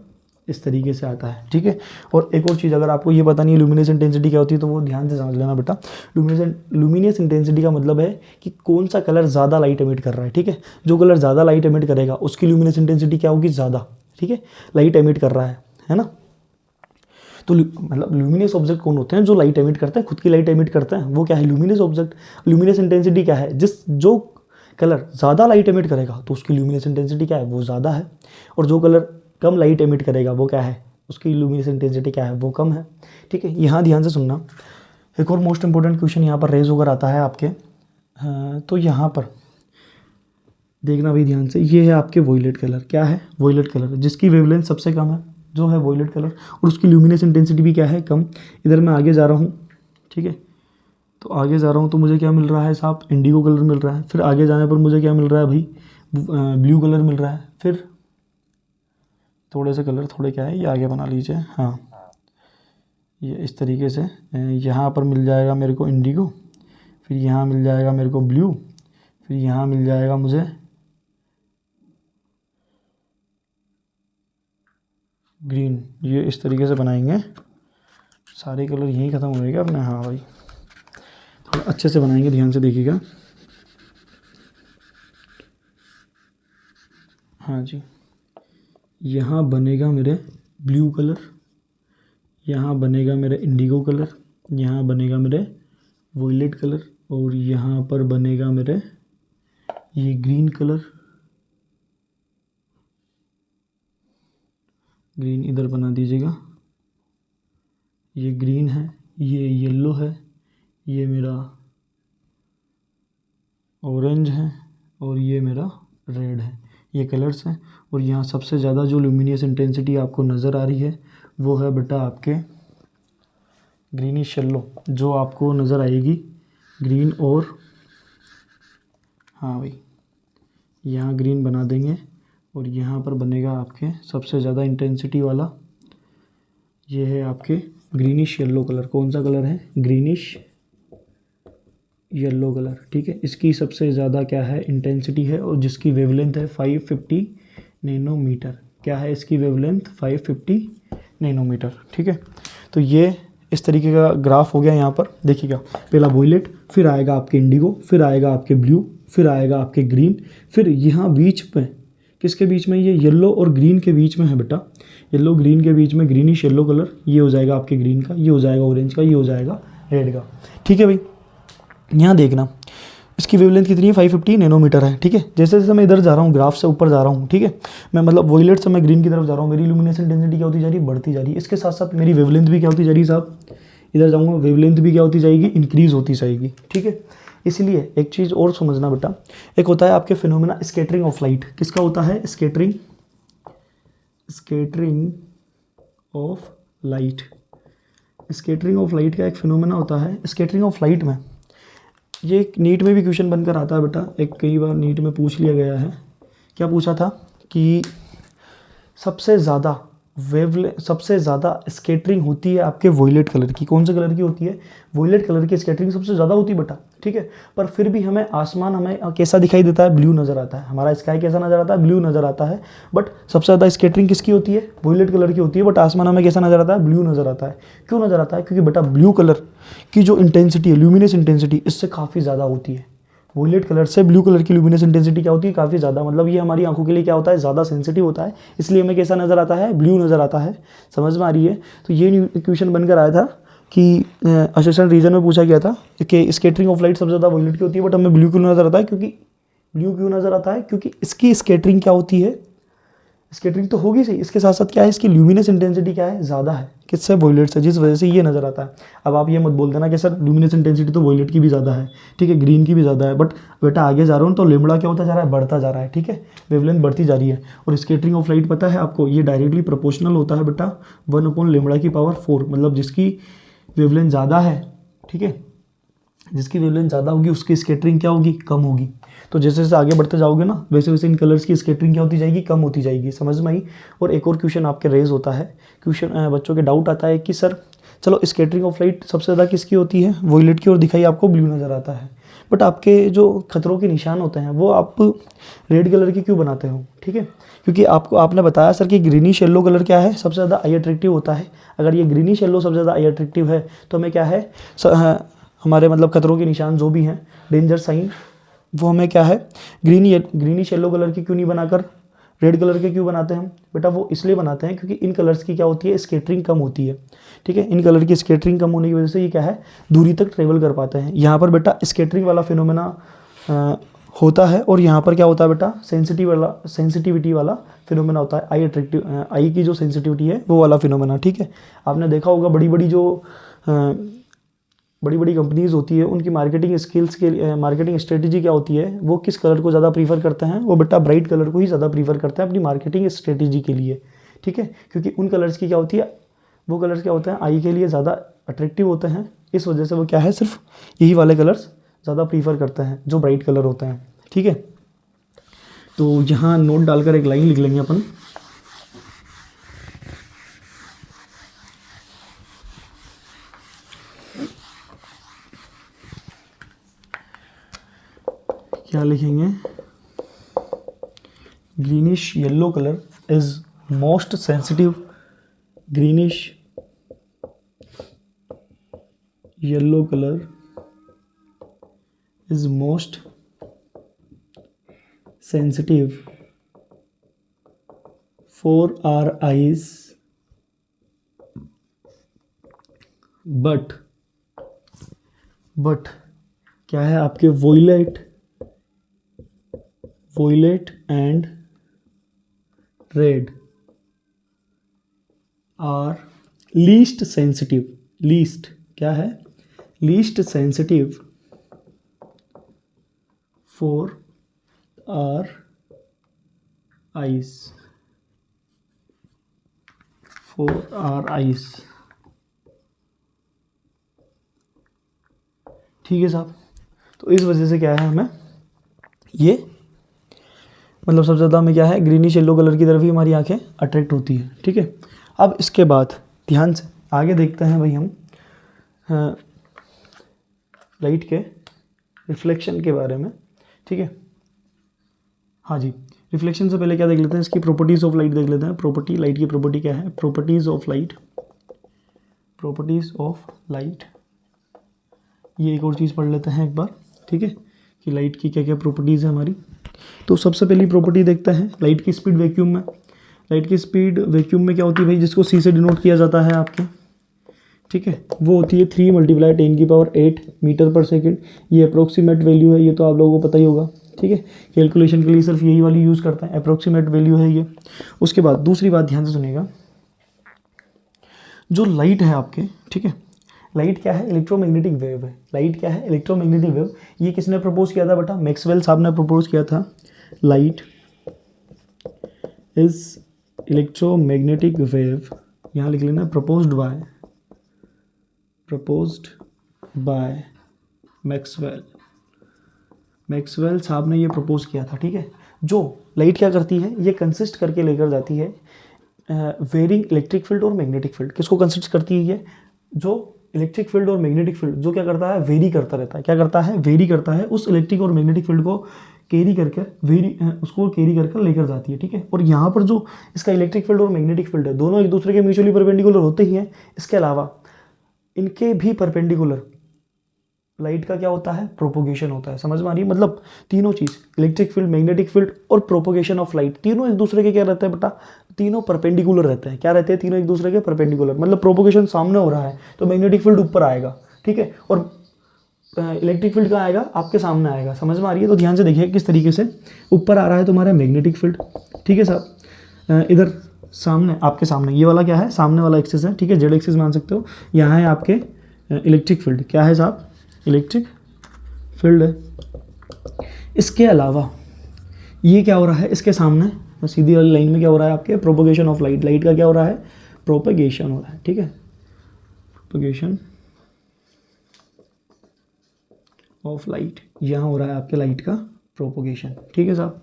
इस तरीके से आता है, ठीक है। और एक और चीज़, अगर आपको ये पता नहीं है ल्यूमिनस इंटेंसिटी क्या होती है तो वो ध्यान से समझ लेना बेटा। ल्यूमिनस इंटेंसिटी का मतलब है कि कौन सा कलर ज़्यादा लाइट एमिट कर रहा है, ठीक है। जो कलर ज़्यादा लाइट एमिट करेगा उसकी ल्यूमिनस इंटेंसिटी क्या होगी, ज़्यादा, ठीक है, लाइट एमिट कर रहा है ना। तो मतलब ल्यूमिनस ऑब्जेक्ट कौन होते हैं, जो लाइट एमिट करते हैं, खुद की लाइट एमिट करते हैं, वो क्या है, ल्यूमिनस ऑब्जेक्ट। ल्यूमिनस इंटेंसिटी क्या है, जो कलर ज़्यादा लाइट एमिट करेगा तो उसकी ल्यूमिनेस इंटेंसिटी क्या है, वो ज़्यादा है, और जो कलर कम लाइट एमिट करेगा वो क्या है, उसकी ल्यूमिनेस इंटेंसिटी क्या है, वो कम है। ठीक है, यहाँ ध्यान से सुनना। एक और मोस्ट इंपॉर्टेंट क्वेश्चन यहाँ पर रेज होकर आता है आपके। तो यहाँ पर देखना भाई ध्यान से, ये है आपके वॉयलेट कलर। क्या है, वॉयलेट कलर, जिसकी वेवलेंथ सबसे कम है, जो है वॉयलेट कलर, और उसकी ल्यूमिनेस इंटेंसिटी भी क्या है, कम। इधर मैं आगे जा रहा हूँ, ठीक है, तो आगे जा रहा हूँ तो मुझे क्या मिल रहा है साहब, इंडिगो कलर मिल रहा है। फिर आगे जाने पर मुझे क्या मिल रहा है भाई, ब्लू कलर मिल रहा है। फिर थोड़े से कलर थोड़े क्या है, ये आगे बना लीजिए, हाँ, ये इस तरीके से यहाँ पर मिल जाएगा मेरे को इंडिगो, फिर यहाँ मिल जाएगा मेरे को ब्लू, फिर यहाँ मिल जाएगा मुझे ग्रीन। ये इस तरीके से बनाएंगे, सारे कलर यहीं ख़त्म हो जाएगा अपने। हाँ भाई, थोड़ा अच्छे से बनाएंगे, ध्यान से देखिएगा। हाँ जी, यहाँ बनेगा मेरे ब्लू कलर, यहाँ बनेगा मेरा इंडिगो कलर, यहाँ बनेगा मेरे वॉयलेट कलर, और यहाँ पर बनेगा मेरे ये ग्रीन कलर। ग्रीन इधर बना दीजिएगा, ये ग्रीन है, ये येलो है, ये मेरा ऑरेंज है, और ये मेरा रेड है। ये कलर्स हैं। और यहाँ सबसे ज़्यादा जो ल्यूमिनियस इंटेंसिटी आपको नज़र आ रही है वो है बेटा आपके ग्रीनिश येलो, जो आपको नज़र आएगी ग्रीन। और हाँ भाई, यहाँ ग्रीन बना देंगे, और यहाँ पर बनेगा आपके सबसे ज़्यादा इंटेंसिटी वाला, ये है आपके ग्रीनिश येलो कलर। कौन सा कलर है, ग्रीनिश येलो कलर। ठीक है, इसकी सबसे ज़्यादा क्या है, इंटेंसिटी है, और जिसकी वेवलेंथ है 550 नैनोमीटर। क्या है इसकी वेवलेंथ, 550 नैनोमीटर। ठीक है, तो ये इस तरीके का ग्राफ हो गया। यहाँ पर देखिएगा, पहला वॉयलेट, फिर आएगा आपके इंडिगो, फिर आएगा आपके ब्लू, फिर आएगा आपके ग्रीन, फिर यहाँ बीच में किसके बीच में, ये येलो और ग्रीन के बीच में है बेटा, येलो ग्रीन के बीच में ग्रीनिश येलो कलर, ये हो जाएगा आपके ग्रीन का, ये हो जाएगा ऑरेंज का, ये हो जाएगा रेड का। ठीक है भाई, यहाँ देखना इसकी वेवलेंथ कितनी है, 550 नैनोमीटर है। ठीक है, जैसे जैसे मैं इधर जा रहा हूँ, ग्राफ से ऊपर जा रहा हूँ, ठीक है, मैं मतलब वॉयलेट से मैं ग्रीन की तरफ जा रहा हूँ, मेरी ल्यूमिनेसेंट डेंसिटी क्या होती जा रही है, बढ़ती जा रही है। इसके साथ साथ मेरी वेवलेंथ भी क्या होती जा रही है साहब, इधर जाऊँगा वेवलेंथ भी क्या होती जाएगी, इंक्रीज़ होती जाएगी। ठीक है, इसलिए एक चीज़ और समझना बेटा, एक होता है आपके फिनोमेना स्कैटरिंग ऑफ लाइट। किसका होता है, scattering of light. Scattering of light का एक फिनोमेना होता है। स्कैटरिंग ऑफ लाइट में ये एक नीट में भी क्वेश्चन बनकर आता है बेटा, एक कई बार नीट में पूछ लिया गया है। क्या पूछा था कि सबसे ज़्यादा स्कैटरिंग होती है आपके वॉयलेट कलर की। कौन से कलर की होती है, वॉयलेट कलर की स्कैटरिंग सबसे ज़्यादा होती है बेटा। ठीक है, पर फिर भी हमें आसमान हमें कैसा दिखाई देता है, ब्लू नज़र आता है, हमारा स्काई कैसा नज़र आता है, ब्लू नज़र आता है। बट सबसे ज़्यादा स्कैटरिंग किसकी होती है, वॉयलेट कलर की होती है, बट आसमान हमें कैसा नज़र आता है, ब्लू नज़र आता है। क्यों नज़र आता है, क्योंकि बेटा ब्लू कलर की जो इंटेंसिटी है, ल्यूमिनस इंटेंसिटी, इससे काफ़ी ज़्यादा होती है। वॉयलेट कलर से ब्लू कलर की ल्यूमिनस इंटेंसिटी क्या होती है, काफ़ी ज़्यादा, मतलब ये हमारी आंखों के लिए क्या होता है, ज़्यादा सेंसिटिव होता है, इसलिए हमें कैसा नज़र आता है, ब्लू नज़र आता है। समझ में आ रही है। तो ये क्वेश्चन बनकर आया था कि असिस्टेंट रीजन में पूछा गया था कि स्कैटरिंग ऑफ लाइट सबसे ज़्यादा वॉयलेट की होती है, बट हमें ब्लू क्यों नज़र आता है, क्योंकि इसकी स्कैटरिंग क्या होती है, स्कैटरिंग तो होगी सही, इसके साथ साथ क्या है, इसकी ल्यूमिनस इंटेंसिटी क्या है, ज़्यादा है, किससे, वॉयलेट से, जिस वजह से ये नज़र आता है। अब आप ये मत बोल देना कि सर ल्यूमिनस इंटेंसिटी तो वॉयलेट की भी ज़्यादा है, ठीक है, ग्रीन की भी ज़्यादा है, बट बेटा आगे जा रहा हूँ तो लेमड़ा क्या होता जा रहा है, बढ़ता जा रहा है। ठीक है, वेवलेंथ बढ़ती जा रही है। और स्कैटरिंग ऑफ लाइट पता है आपको, ये डायरेक्टली प्रोपोर्शनल होता है बेटा 1/λ⁴, मतलब जिसकी वेवलेंथ ज़्यादा है, ठीक है, जिसकी वेवलेंथ ज़्यादा होगी उसकी स्कैटरिंग क्या होगी, कम होगी। तो जैसे जैसे आगे बढ़ते जाओगे ना, वैसे वैसे इन कलर्स की स्कैटरिंग क्या होती जाएगी, कम होती जाएगी। समझ में आई। और एक और क्वेश्चन आपके रेज होता है, क्वेश्चन बच्चों के डाउट आता है कि सर चलो स्कैटरिंग ऑफ लाइट सबसे ज़्यादा किसकी होती है, वॉयलेट की, और दिखाई आपको ब्लू नज़र आता है, बट आपके जो खतरों के निशान होते हैं वो आप रेड कलर के क्यों बनाते हो। ठीक है, क्योंकि आपने बताया सर कि ग्रीनिश येलो कलर क्या है, सबसे ज़्यादा आई अट्रैक्टिव होता है। अगर ये ग्रीनिश येलो सबसे ज़्यादा आई अट्रैक्टिव है तो हमें क्या है, हमारे मतलब खतरों के निशान जो भी हैं, डेंजर साइन, वो हमें क्या है, ग्रीनिश येलो कलर की क्यों नहीं बनाकर रेड कलर के क्यों बनाते हैं हम बेटा, वो इसलिए बनाते हैं क्योंकि इन कलर्स की क्या होती है, स्कैटरिंग कम होती है। ठीक है, इन कलर की स्कैटरिंग कम होने की वजह से ये क्या है, दूरी तक ट्रेवल कर पाते हैं। यहाँ पर बेटा स्कैटरिंग वाला फिनोमेना होता है, और यहाँ पर क्या होता है बेटा, सेंसिटिविटी वाला फिनोमेना होता है, आई की जो सेंसिटिविटी है वो वाला फिनोमेना। ठीक है, आपने देखा होगा बड़ी बड़ी कंपनीज होती है, उनकी मार्केटिंग स्किल्स के लिए, मार्केटिंग स्ट्रेटेजी क्या होती है, वो किस कलर को ज़्यादा प्रीफर करते हैं, वो बेटा ब्राइट कलर को ही ज़्यादा प्रीफर करते हैं अपनी मार्केटिंग स्ट्रेटेजी के लिए। ठीक है, क्योंकि उन कलर्स की क्या होती है, वो कलर्स क्या होते हैं, आई के लिए ज़्यादा अट्रैक्टिव होते हैं, इस वजह से वो क्या है, सिर्फ यही वाले कलर्स ज़्यादा प्रीफर करते हैं जो ब्राइट कलर होते हैं। ठीक है, तो यहाँ नोट डालकर एक लाइन लिख लेंगे अपन, क्या लिखेंगे, greenish yellow colour is most sensitive, greenish yellow colour is most sensitive for our eyes, but क्या है आपके violet and red are least sensitive, least क्या है, least sensitive for our eyes, ठीक है साहब। तो इस वजह से क्या है, हमें ये मतलब सबसे ज़्यादा हमें क्या है, ग्रीनिश येलो कलर की तरफ ही हमारी आंखें अट्रैक्ट होती है। ठीक है, अब इसके बाद ध्यान से आगे देखते हैं भाई हम लाइट के रिफ्लेक्शन के बारे में। ठीक है, हाँ जी, रिफ्लेक्शन से पहले क्या देख लेते हैं, इसकी प्रॉपर्टीज़ ऑफ लाइट देख लेते हैं। प्रॉपर्टी, लाइट की प्रॉपर्टी क्या है, प्रॉपर्टीज़ ऑफ लाइट, ये एक और चीज़ पढ़ लेते हैं एक बार। ठीक है, कि लाइट की क्या क्या प्रॉपर्टीज़ है हमारी। तो सबसे पहली प्रॉपर्टी देखते हैं लाइट की स्पीड वैक्यूम में। लाइट की स्पीड वैक्यूम में क्या होती है भाई, जिसको सी से डिनोट किया जाता है आपके। ठीक है, वो होती है 3 × 10⁸ मीटर पर सेकेंड। ये अप्रोक्सीमेट वैल्यू है, ये तो आप लोगों को पता ही होगा। ठीक है, कैलकुलेशन के लिए सिर्फ यही वाली यूज़ करते हैं, अप्रोक्सीमेट वैल्यू है ये। उसके बाद दूसरी बात ध्यान से सुनिएगा, जो लाइट है आपके, ठीक है, लाइट क्या है, इलेक्ट्रोमैग्नेटिक वेव है। लाइट क्या है, इलेक्ट्रोमैग्नेटिक वेव। ये किसने प्रपोज किया था बेटा, मैक्सवेल साहब ने प्रपोज किया था। लाइट इज इलेक्ट्रोमैग्नेटिक वेव, यहाँ लिख लेना, प्रपोज्ड बाय मैक्सवेल साहब ने ये प्रपोज किया था। ठीक है, जो लाइट क्या करती है, ये कंसिस्ट करके लेकर जाती है वेरिंग इलेक्ट्रिक फील्ड और मैग्नेटिक फील्ड। किसको कंसिस्ट करती है ये, जो इलेक्ट्रिक फील्ड और मैग्नेटिक फील्ड, जो क्या करता है, वेरी करता रहता है। क्या करता है, वेरी करता है। उस इलेक्ट्रिक और मैग्नेटिक फील्ड को कैरी करके उसको कैरी करके लेकर जाती है। ठीक है, और यहाँ पर जो इसका इलेक्ट्रिक फील्ड और मैग्नेटिक फील्ड है, दोनों एक दूसरे के म्यूचुअली परपेंडिकुलर होते ही हैं। इसके अलावा इनके भी परपेंडिकुलर लाइट का क्या होता है, प्रोपोगेशन होता है। समझ में आ रही है, मतलब तीनों चीज़, इलेक्ट्रिक फील्ड, मैग्नेटिक फील्ड और प्रोपोगेशन ऑफ लाइट, तीनों एक दूसरे के क्या रहते हैं बेटा, तीनों परपेंडिकुलर रहते हैं। क्या रहते हैं, तीनों एक दूसरे के परपेंडिकुलर। मतलब प्रोपोगेशन सामने हो रहा है तो मैग्नेटिक फील्ड ऊपर आएगा। ठीक है, और इलेक्ट्रिक फील्ड कहाँ आएगा, आपके सामने आएगा। समझ में आ रही है, तो ध्यान से देखिए किस तरीके से ऊपर आ रहा है तुम्हारा मैग्नेटिक फील्ड। ठीक है साहब, इधर सामने, आपके सामने ये वाला क्या है, सामने वाला एक्सिस है। ठीक है, जेड एक्सिस मान सकते हो। यहाँ है आपके इलेक्ट्रिक फील्ड, क्या है साहब, इलेक्ट्रिक फील्ड है। इसके अलावा ये क्या हो रहा है, इसके सामने सीधी वाली लाइन में क्या हो रहा है आपके, प्रोपोगेशन ऑफ लाइट। लाइट का क्या हो रहा है, प्रोपोगेशन हो रहा है। ठीक है, प्रोपोगेशन ऑफ लाइट, यहाँ हो रहा है आपके लाइट का प्रोपोगेशन। ठीक है साहब,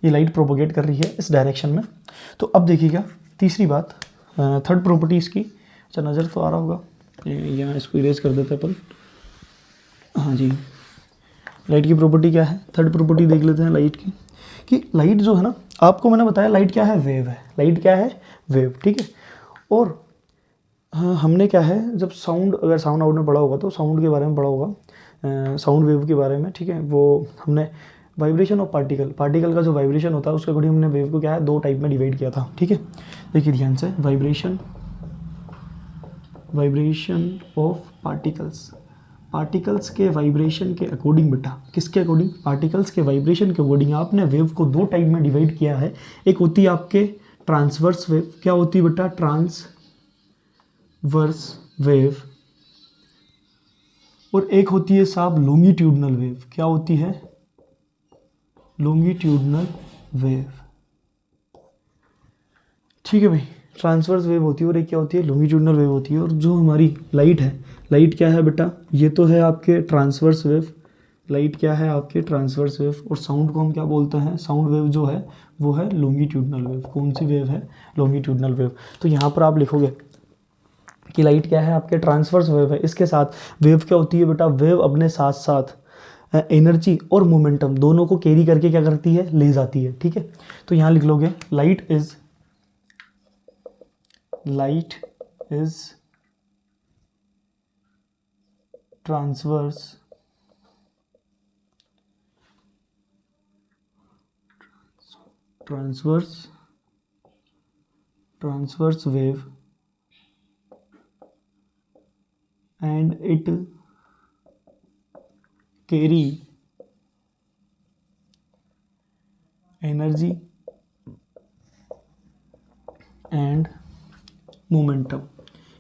ये लाइट प्रोपोगेट कर रही है इस डायरेक्शन में। तो अब देखिएगा तीसरी बात, थर्ड प्रॉपर्टी इसकी, अच्छा नज़र तो आ रहा होगा, यहाँ इसको इरेज कर देते हैं अपन। हाँ जी, लाइट की प्रॉपर्टी क्या है, थर्ड प्रॉपर्टी देख लेते हैं लाइट की, कि लाइट जो है ना, आपको मैंने बताया लाइट क्या है, वेव है। लाइट क्या है, वेव। ठीक है, और हाँ, हमने क्या है, जब साउंड, अगर साउंड आउट में पढ़ा होगा तो साउंड के बारे में पढ़ा होगा, साउंड वेव के बारे में। ठीक है, वो हमने वाइब्रेशन ऑफ पार्टिकल का जो वाइब्रेशन होता है उसके अकॉर्डिंग हमने वेव को क्या है, 2 टाइप में डिवाइड किया था। ठीक है, देखिए ध्यान से, वाइब्रेशन ऑफ पार्टिकल्स पार्टिकल्स के वाइब्रेशन के अकॉर्डिंग बेटा, किसके अकॉर्डिंग? पार्टिकल्स के वाइब्रेशन के अकॉर्डिंग आपने वेव को दो टाइप में डिवाइड किया है। एक होती है आपके ट्रांसवर्स वेव, क्या होती है बेटा? Transverse wave. और एक होती है साहब लॉन्गिट्यूडनल वेव। क्या होती है? Longitudinal wave. ठीक है भाई, ट्रांसवर्स वेव होती है और एक क्या होती है? लॉन्गिट्यूडनल वेव होती है। और जो हमारी लाइट है, लाइट क्या है बेटा? ये तो है आपके ट्रांसवर्स वेव। लाइट क्या है? आपके ट्रांसवर्स वेव। और साउंड को हम क्या बोलते हैं? साउंड वेव जो है वो है लॉन्गिट्यूडनल वेव। कौन सी वेव है? Longitudinal wave. तो यहाँ पर आप लिखोगे कि लाइट क्या है? आपके ट्रांसवर्स वेव है। इसके साथ वेव क्या होती है बेटा? वेव अपने साथ साथ एनर्जी और मोमेंटम दोनों को कैरी करके क्या करती है? ले जाती है। ठीक है, तो यहाँ लिख लोगे light is transverse wave and it carry energy and momentum.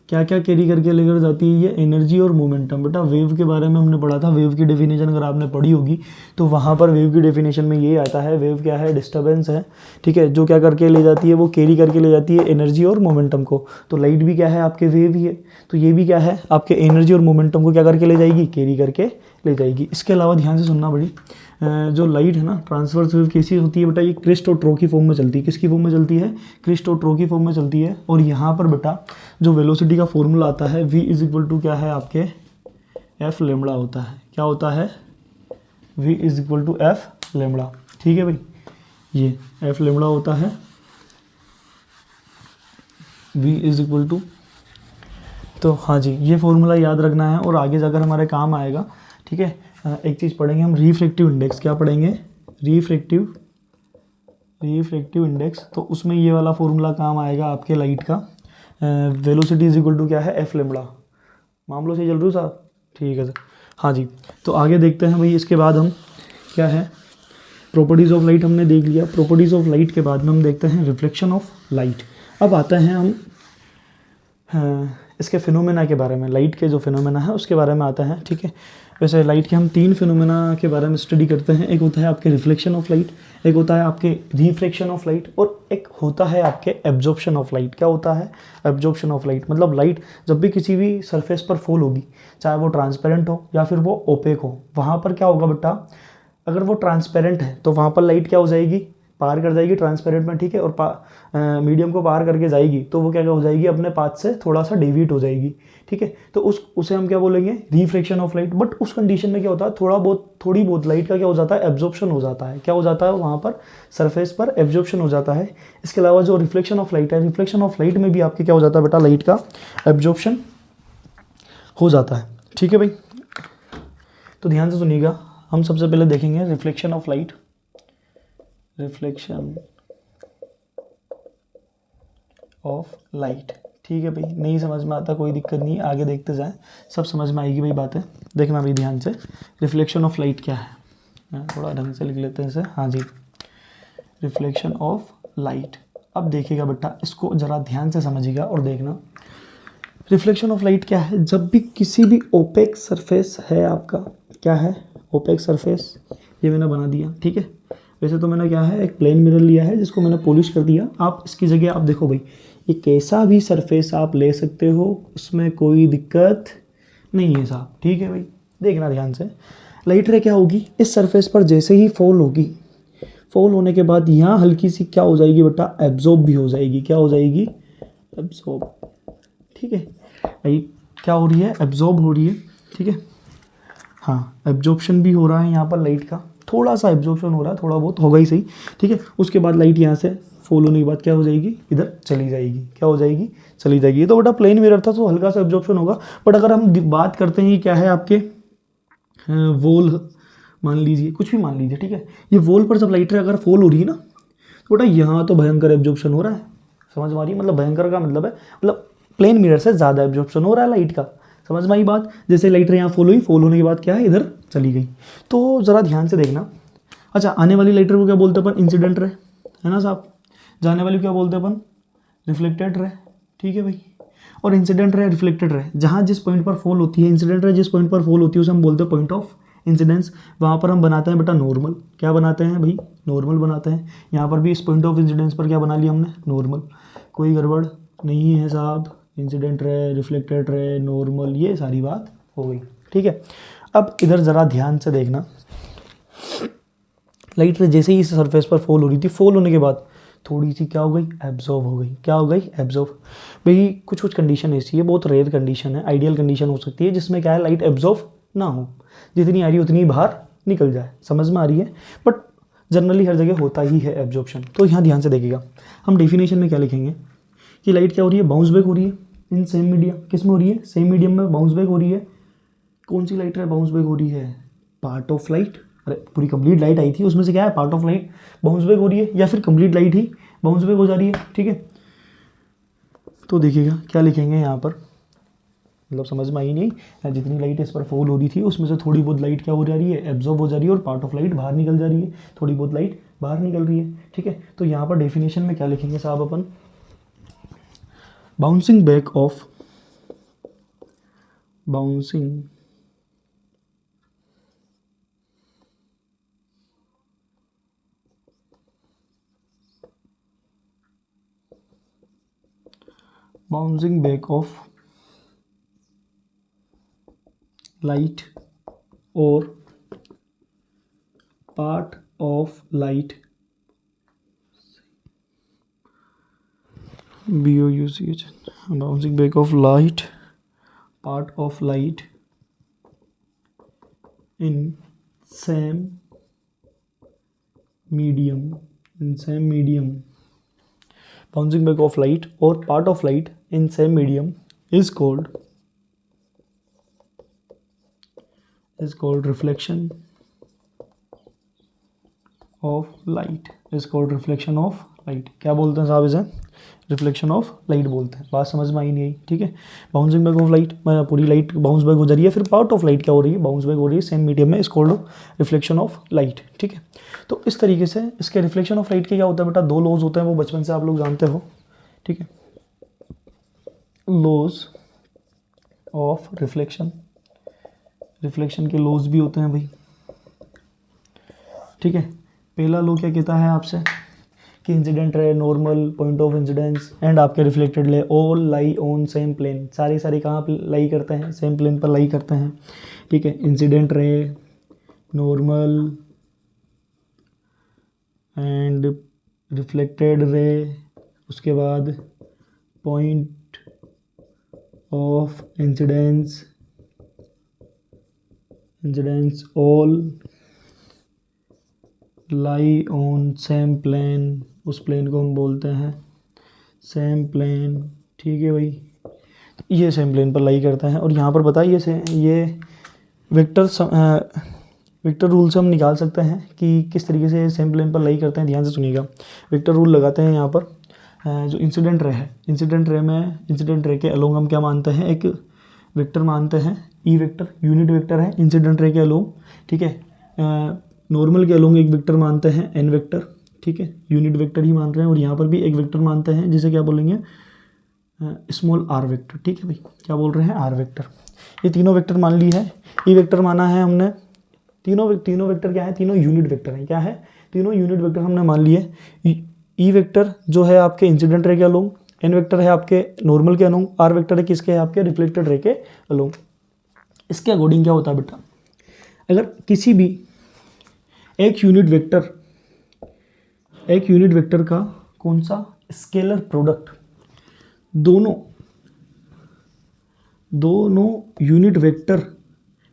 क्या क्या कैरी करके लेकर जाती है ये? एनर्जी और मोमेंटम। बेटा वेव के बारे में हमने पढ़ा था, वेव की डेफिनेशन अगर आपने पढ़ी होगी तो वहाँ पर वेव की डेफिनेशन में ये आता है, वेव क्या है? डिस्टर्बेंस है। ठीक है, जो क्या करके ले जाती है? वो कैरी करके ले जाती है एनर्जी और मोमेंटम को। तो लाइट भी क्या है? आपके वेव ही है। तो ये भी क्या है? आपके एनर्जी और मोमेंटम को क्या करके ले जाएगी? कैरी करके ले जाएगी। इसके अलावा ध्यान से सुनना बड़ी, जो लाइट है ना, ट्रांसवर्स वेव कैसी होती है बेटा? ये क्रिस्ट और ट्रो की फॉर्म में चलती है। किसकी फॉर्म में चलती है? क्रिस्ट और ट्रो की फॉर्म में चलती है। और यहाँ पर बेटा जो वेलोसिटी का फॉर्मूला आता है v इज इक्वल टू क्या है? आपके एफ लेमड़ा होता है। क्या होता है? v is equal to f lambda. ठीक है भाई, ये एफ लेमड़ा होता है, v इज इक्वल टू। तो हाँ जी, ये फॉर्मूला याद रखना है और आगे जाकर हमारे काम आएगा। ठीक है, एक चीज़ पढ़ेंगे हम, रिफ्रैक्टिव इंडेक्स। क्या पढ़ेंगे? Refractive index. तो उसमें ये वाला फॉर्मूला काम आएगा आपके लाइट का। वेलोसिटी इज इक्वल टू क्या है? F lambda. मामलों से चल रही हो साहब? ठीक है सर। हाँ जी, तो आगे देखते हैं भाई। इसके बाद हम क्या है? प्रॉपर्टीज़ ऑफ लाइट हमने देख लिया। प्रॉपर्टीज़ ऑफ लाइट के बाद में हम देखते हैं रिफ्लेक्शन ऑफ लाइट। अब आते हैं हम इसके फिनोमेना के बारे में, लाइट के जो फिनोमेना है उसके बारे में आता है। ठीक है, वैसे लाइट के हम तीन फिनोमेना के बारे में स्टडी करते हैं। एक होता है आपके रिफ्लेक्शन ऑफ लाइट, एक होता है आपके रिफ्रैक्शन ऑफ लाइट, और एक होता है आपके एब्जॉर्प्शन ऑफ लाइट। क्या होता है? Absorption of light. मतलब लाइट जब भी किसी भी सरफेस पर फॉल होगी, चाहे वो ट्रांसपेरेंट हो या फिर वो ओपेक हो, वहाँ पर क्या होगा बेटा? अगर वो ट्रांसपेरेंट है तो वहाँ पर लाइट क्या हो जाएगी? पार कर जाएगी ट्रांसपेरेंट में। ठीक है, और मीडियम को पार करके जाएगी तो वो क्या हो जाएगी? अपने पाथ से थोड़ा सा डेविएट हो जाएगी। ठीक है, तो उसे हम क्या बोलेंगे? Refraction of light. बट उस कंडीशन में क्या होता है? थोड़ी बहुत लाइट का क्या हो जाता है? एब्जॉर्प्शन हो जाता है। क्या हो जाता है? वहाँ पर सरफेस पर एब्जॉर्प्शन हो जाता है। इसके अलावा जो रिफ्लेक्शन ऑफ लाइट है, रिफ्लेक्शन ऑफ लाइट में भी आपके क्या हो जाता है बेटा? लाइट का एब्जॉर्प्शन हो जाता है। ठीक है भाई, तो ध्यान से सुनिएगा। हम सबसे पहले देखेंगे reflection of light. Reflection of light. ठीक है भाई, नहीं समझ में आता कोई दिक्कत नहीं, आगे देखते जाएं, सब समझ में आएगी भाई बातें। देखना भाई ध्यान से, रिफ्लेक्शन ऑफ लाइट क्या है? थोड़ा ढंग से लिख लेते हैं इसे। हाँ जी, रिफ्लेक्शन ऑफ लाइट। अब देखिएगा बेटा, इसको ज़रा ध्यान से समझिएगा और देखना। रिफ्लेक्शन ऑफ लाइट क्या है? जब भी किसी भी ओपेक सरफेस है आपका, क्या है? Opaque surface. ये मैंने बना दिया। ठीक है, वैसे तो मैंने क्या है? एक प्लेन मिरर लिया है जिसको मैंने पॉलिश कर दिया। आप इसकी जगह आप देखो भाई, ये कैसा भी सरफेस आप ले सकते हो, उसमें कोई दिक्कत नहीं है साहब। ठीक है भाई, देखना ध्यान से। लाइट रे क्या होगी? इस सरफेस पर जैसे ही फॉल होगी, फॉल होने के बाद यहाँ हल्की सी क्या हो जाएगी बेटा? एब्जॉर्ब भी हो जाएगी। क्या हो जाएगी? एब्जॉर्ब। ठीक है, लाइट क्या हो रही है? एब्जॉर्ब हो रही है। ठीक है, हाँ, एब्जॉर्प्शन भी हो रहा है यहाँ पर लाइट का, थोड़ा सा एब्जॉर्प्शन हो रहा है, थोड़ा बहुत होगा ही सही। ठीक है, उसके बाद लाइट यहाँ से फॉल होने के बाद क्या हो जाएगी? इधर चली जाएगी। क्या हो जाएगी? चली जाएगी। ये तो बेटा प्लेन मिरर था तो हल्का सा एब्जॉर्प्शन होगा। बट अगर हम बात करते हैं क्या है आपके वॉल, मान लीजिए, कुछ भी मान लीजिए। ठीक है, ये वॉल पर जब लाइट अगर फॉल हो रही है ना, तो बेटा यहाँ तो भयंकर एब्जॉर्प्शन हो रहा है। समझ में आ रही है? मतलब भयंकर का मतलब है, मतलब प्लेन मिरर से ज़्यादा एब्जॉर्प्शन हो रहा है लाइट का। समझ में आई बात। जैसे लाइट रे यहाँ फॉल हुई, फॉल होने के बाद क्या है, इधर चली गई। तो ज़रा ध्यान से देखना। अच्छा, आने वाली लाइट रे को क्या बोलते हैं अपन, इंसिडेंट रे, है ना साहब। जाने वाली क्या बोलते हैं अपन, रिफ्लेक्टेड रे, ठीक है भाई। और इंसिडेंट रे, रिफ्लेक्टेड रे, जहाँ जिस पॉइंट पर फॉल होती है, इंसिडेंट रे जिस पॉइंट पर फॉल होती है उसे हम बोलते हैं पॉइंट ऑफ इंसिडेंस। वहाँ पर हम बनाते हैं बेटा नॉर्मल। क्या बनाते हैं भाई, नॉर्मल बनाते हैं। यहाँ पर भी इस पॉइंट ऑफ इंसिडेंस पर क्या बना लिया हमने, नॉर्मल। कोई गड़बड़ नहीं है साहब, incident ray, reflected ray, normal, ये सारी बात हो गई, ठीक है। अब इधर ज़रा ध्यान से देखना, लाइट रे जैसे ही इस सरफेस पर फॉल हो रही थी, फॉल होने के बाद थोड़ी सी क्या हो गई, एब्जॉर्ब हो गई। क्या हो गई, एब्जॉर्ब। भाई कुछ कुछ कंडीशन ऐसी है, बहुत रेयर कंडीशन है, आइडियल कंडीशन हो सकती है जिसमें क्या है, लाइट एब्जॉर्ब ना हो, जितनी आ रही है उतनी बाहर निकल जाए। समझ में आ रही है, बट जनरली हर जगह होता ही है एब्जॉर्प्शन। तो यहाँ ध्यान से देखिएगा, हम डेफिनेशन में क्या लिखेंगे कि लाइट क्या हो रही है, बाउंस बैक हो रही है इन सेम मीडियम। किस में हो रही है, सेम मीडियम में बाउंस बैक हो रही है। कौन सी लाइट है बाउंस बैक हो रही है, पार्ट ऑफ लाइट। अरे पूरी कंप्लीट लाइट आई थी, उसमें से क्या है, part of light bounce back हो रही है, या फिर कंप्लीट लाइट ही बाउंस बैक हो जा रही है, ठीक है। तो देखिएगा क्या लिखेंगे यहाँ पर, मतलब समझ में आई नहीं, जितनी लाइट इस पर फॉल हो रही थी उसमें से थोड़ी बहुत लाइट क्या हो जा रही है, एब्जॉर्ब हो जा रही है, और पार्ट ऑफ लाइट बाहर निकल जा रही है, थोड़ी बहुत लाइट बाहर निकल रही है, ठीक है। तो यहाँ पर डेफिनेशन में क्या लिखेंगे साहब अपन, bouncing back of, bouncing bouncing back of light और part of light, BOUCH, bouncing back of light, part of light in same medium, in same medium, bouncing back of light और part of light in same medium is called reflection of light, is called reflection of light। क्या बोलते हैं साहब इसे, reflection of light बोलते हैं। बात समझ में आई नहीं आई, ठीक है। बाउंसिंग बैक ऑफ लाइट, पूरी लाइट बाउंस बैक हो जा रही है, फिर पार्ट ऑफ लाइट क्या हो रही है, बाउंस बैक हो रही है सेम मीडियम में, इस कॉल्ड रिफ्लेक्शन ऑफ लाइट, ठीक है। तो इस तरीके से इसके रिफ्लेक्शन ऑफ लाइट के क्या होता है बेटा, दो लॉज होते हैं, वो बचपन से आप लोग जानते हो, ठीक है। लॉज ऑफ रिफ्लेक्शन, रिफ्लेक्शन के लॉज भी होते हैं भाई, ठीक है। पहला लॉ क्या कहता है आपसे कि incident ray, normal, point of incidence and आपके reflected ray all lie on same plane. सारे कहाँ पर लाई करते हैं, सेम प्लेन पर लाई करते हैं, ठीक है। Incident ray, normal and reflected ray, उसके बाद point of incidence all lie on same plane, उस प्लेन को हम बोलते हैं सेम प्लेन, ठीक है भाई। ये सेम प्लेन पर लाई करता है। और यहाँ पर बताइए ये वेक्टर रूल से हम निकाल सकते हैं कि किस तरीके से सेम प्लेन पर लाई करते हैं। ध्यान से सुनिएगा, वेक्टर रूल लगाते हैं यहाँ पर। जो इंसिडेंट रे है, इंसिडेंट रे में, इंसिडेंट रे के अलोंग हम क्या मानते हैं, एक वेक्टर मानते हैं, ई वेक्टर, यूनिट वेक्टर है इंसिडेंट रे के अलोंग, ठीक है। नॉर्मल के अलोंग एक वेक्टर मानते हैं, एन वेक्टर, ठीक है, यूनिट वेक्टर ही मान रहे हैं। और यहाँ पर भी एक वेक्टर मानते हैं जिसे क्या बोलेंगे, स्मॉल आर वेक्टर, ठीक है भाई। क्या बोल रहे हैं, आर वेक्टर। ये तीनों वेक्टर मान ली है, ई वेक्टर माना है हमने। तीनों वेक्टर क्या है, तीनों यूनिट वेक्टर हैं। क्या है, तीनों यूनिट वेक्टर हमने मान लिए। ई वेक्टर जो है आपके इंसिडेंट रे के अलोंग, एन वेक्टर है आपके नॉर्मल के अलोंग, आर वेक्टर है किसके, आपके रिफ्लेक्टेड रे के अलोंग। इसके अकॉर्डिंग क्या होता है बेटा, अगर किसी भी एक यूनिट वेक्टर का कौन सा स्केलर प्रोडक्ट, दोनों यूनिट वेक्टर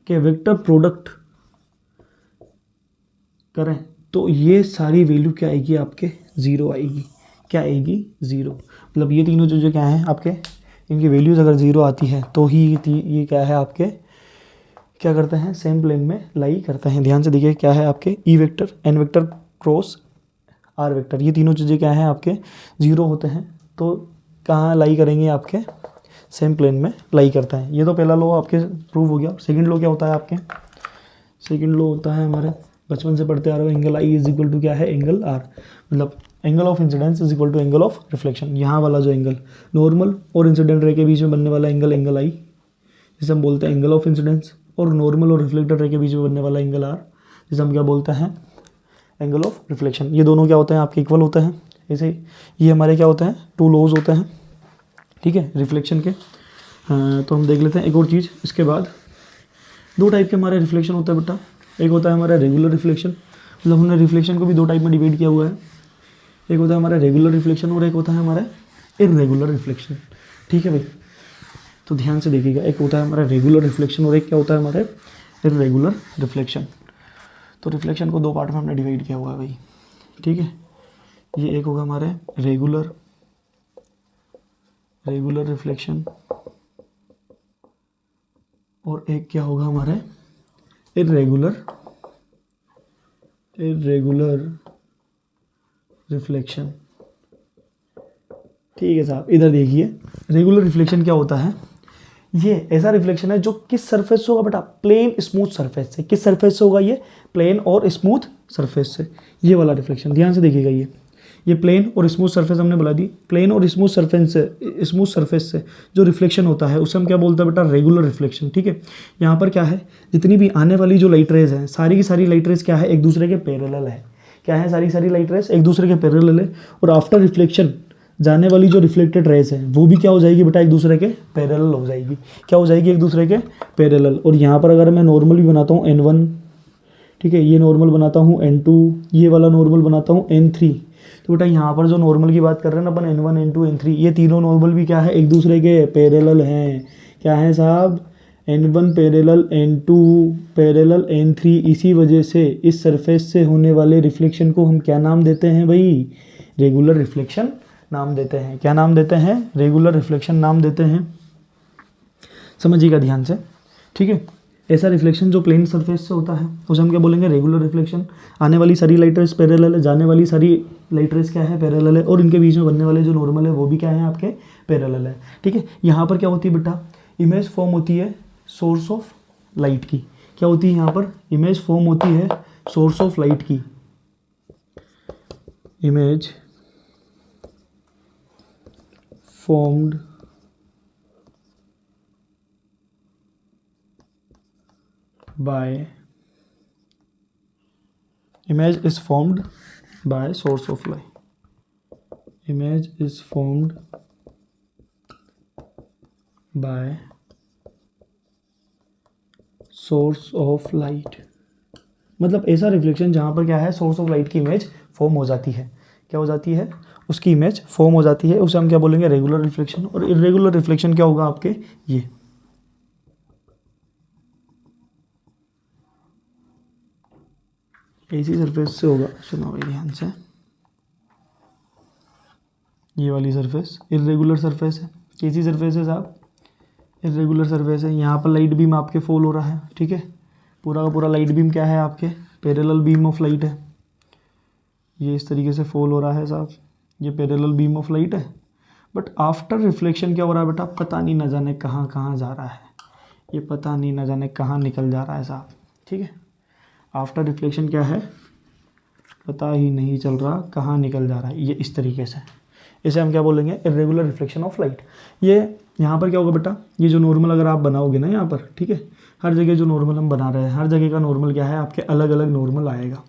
के वेक्टर प्रोडक्ट करें तो ये सारी वैल्यू क्या आएगी, आपके ज़ीरो आएगी। क्या आएगी, ज़ीरो। मतलब ये तीनों जो क्या हैं आपके, इनकी वैल्यूज़ अगर ज़ीरो आती है तो ही ये क्या है आपके, क्या करते हैं, सेम प्लेन में लाई करते हैं। ध्यान से देखिए, क्या है आपके E vector, N vector cross R vector, ये तीनों चीज़ें क्या हैं आपके ज़ीरो होते हैं, तो कहाँ लाई करेंगे, आपके सेम प्लेन में लाई करता है। ये तो पहला लॉ आपके प्रूव हो गया। सेकंड लॉ क्या होता है आपके? सेकंड लॉ होता है हमारे बचपन से पढ़ते आ रहे हो, angle I is equal to क्या है? एंगल आर, मतलब angle of incidence is equal to angle of reflection. यहाँ वाला जो एंगल नॉर्मल और इंसिडेंट रे के बीच में बनने वाला एंगल, एंगल आई, जिसे हम बोलते हैं एंगल ऑफ इंसिडेंस, और नॉर्मल और रिफ्लेक्टेड रे के बीच में बनने वाला एंगल आर, जिसे हम क्या बोलते हैं? Angle of reflection. ये दोनों क्या होते हैं आपके? इक्वल होते हैं। ऐसे ये हमारे क्या होते हैं? टू लॉज होते हैं, ठीक है, रिफ्लेक्शन के। तो हम देख लेते हैं एक और चीज़ इसके बाद। दो टाइप के हमारे रिफ्लेक्शन होता है बेटा। एक होता है हमारा रेगुलर रिफ्लेक्शन, मतलब हमने रिफ्लेक्शन को भी दो टाइप में डिवाइड किया हुआ है। एक होता है हमारा रेगुलर रिफ्लेक्शन और एक होता है हमारा इर्रेगुलर रिफ्लेक्शन, ठीक है भाई। तो ध्यान से देखिएगा, एक होता है हमारा रेगुलर रिफ्लेक्शन और एक क्या होता है हमारे? Irregular reflection. तो रिफ्लेक्शन को दो पार्ट में हमने डिवाइड किया हुआ है भाई, ठीक है। ये एक होगा हमारे रेगुलर रिफ्लेक्शन और एक क्या होगा हमारे? इर्रेगुलर रिफ्लेक्शन, ठीक है साहब। इधर देखिए, रेगुलर रिफ्लेक्शन क्या होता है? ये ऐसा रिफ्लेक्शन है जो किस सरफेस से होगा बेटा? प्लेन स्मूथ सरफेस से। किस सरफेस से होगा ये? प्लेन और स्मूथ सरफेस से। ये वाला रिफ्लेक्शन ध्यान से देखिएगा। ये प्लेन और स्मूथ सरफेस हमने बोला दी। प्लेन और स्मूथ सरफेस से जो रिफ्लेक्शन होता है उसे हम क्या बोलते हैं बेटा? रेगुलर रिफ्लेक्शन, ठीक है। यहाँ पर क्या है? जितनी भी आने वाली जो लाइट रेज हैं, सारी की सारी लाइट रेज क्या है? एक दूसरे के पैरेलल है। क्या है? सारी सारी लाइट रेज एक दूसरे के पैरेलल है। और आफ्टर रिफ्लेक्शन जाने वाली जो रिफ्लेक्टेड रेज है वो भी क्या हो जाएगी बेटा? एक दूसरे के पैरेलल हो जाएगी। क्या हो जाएगी? एक दूसरे के पैरेलल। और यहाँ पर अगर मैं नॉर्मल भी बनाता हूँ N1, ठीक है, ये नॉर्मल बनाता हूँ N2, ये वाला नॉर्मल बनाता हूँ N3, तो बेटा यहाँ पर जो नॉर्मल की बात कर रहे हैं ना अपन, N1 N2 N3, ये तीनों नॉर्मल भी क्या है? एक दूसरे के पैरेलल हैं। क्या है साहब? N1 parallel N2 parallel N3। इसी वजह से इस सरफेस से होने वाले रिफ्लेक्शन को हम क्या नाम देते हैं भाई? रेगुलर रिफ्लेक्शन नाम देते हैं। क्या नाम देते हैं? रेगुलर रिफ्लेक्शन नाम देते हैं। समझिएगा ध्यान से, ठीक है। ऐसा रिफ्लेक्शन जो प्लेन सरफेस से होता है उसे हम क्या बोलेंगे? Regular reflection. आने वाली सारी लाइट रेज पैरेलल है, जाने वाली सारी लाइट रेज क्या है? पैरेलल है। और इनके बीच में बनने वाले जो नॉर्मल है वो भी क्या है? आपके पैरेलल है, ठीक है। यहाँ पर क्या होती है बेटा? इमेज फॉर्म होती है सोर्स ऑफ लाइट की। क्या होती है यहाँ पर? इमेज फॉर्म होती है सोर्स ऑफ लाइट की। Image formed by image is formed by source of light. Image is formed by source of light, मतलब ऐसा रिफ्लेक्शन जहाँ पर क्या है? सोर्स ऑफ लाइट की इमेज फॉर्म हो जाती है। क्या हो जाती है? उसकी इमेज फॉर्म हो जाती है। उसे हम क्या बोलेंगे? Regular reflection. और इर्रेगुलर रिफ्लेक्शन क्या होगा आपके? ये ऐसी सरफेस से होगा। सुनो भाई ध्यान से, ये वाली सरफेस इर्रेगुलर सरफेस है। कैसी सरफेस है साहब? इर्रेगुलर सरफेस है। यहाँ पर लाइट बीम आपके फॉल हो रहा है, ठीक है। पूरा का पूरा लाइट बीम क्या है? आपके पैरेलल बीम ऑफ लाइट है। ये इस तरीके से फॉल हो रहा है साहब, ये पैरेलल बीम ऑफ लाइट है। बट आफ्टर रिफ्लेक्शन क्या हो रहा है बेटा? पता नहीं, न जाने कहाँ कहाँ जा रहा है ये, पता नहीं न जाने कहाँ निकल जा रहा है साहब, ठीक है। आफ्टर रिफ्लेक्शन क्या है? पता ही नहीं चल रहा कहाँ निकल जा रहा है, ये इस तरीके से। इसे हम क्या बोलेंगे? Irregular reflection of light. ये यहाँ पर क्या होगा बेटा? ये जो नॉर्मल अगर आप बनाओगे ना यहाँ पर, ठीक है, हर जगह जो नॉर्मल हम बना रहे हैं, हर जगह का नॉर्मल क्या है? आपके अलग अलग नॉर्मल आएगा।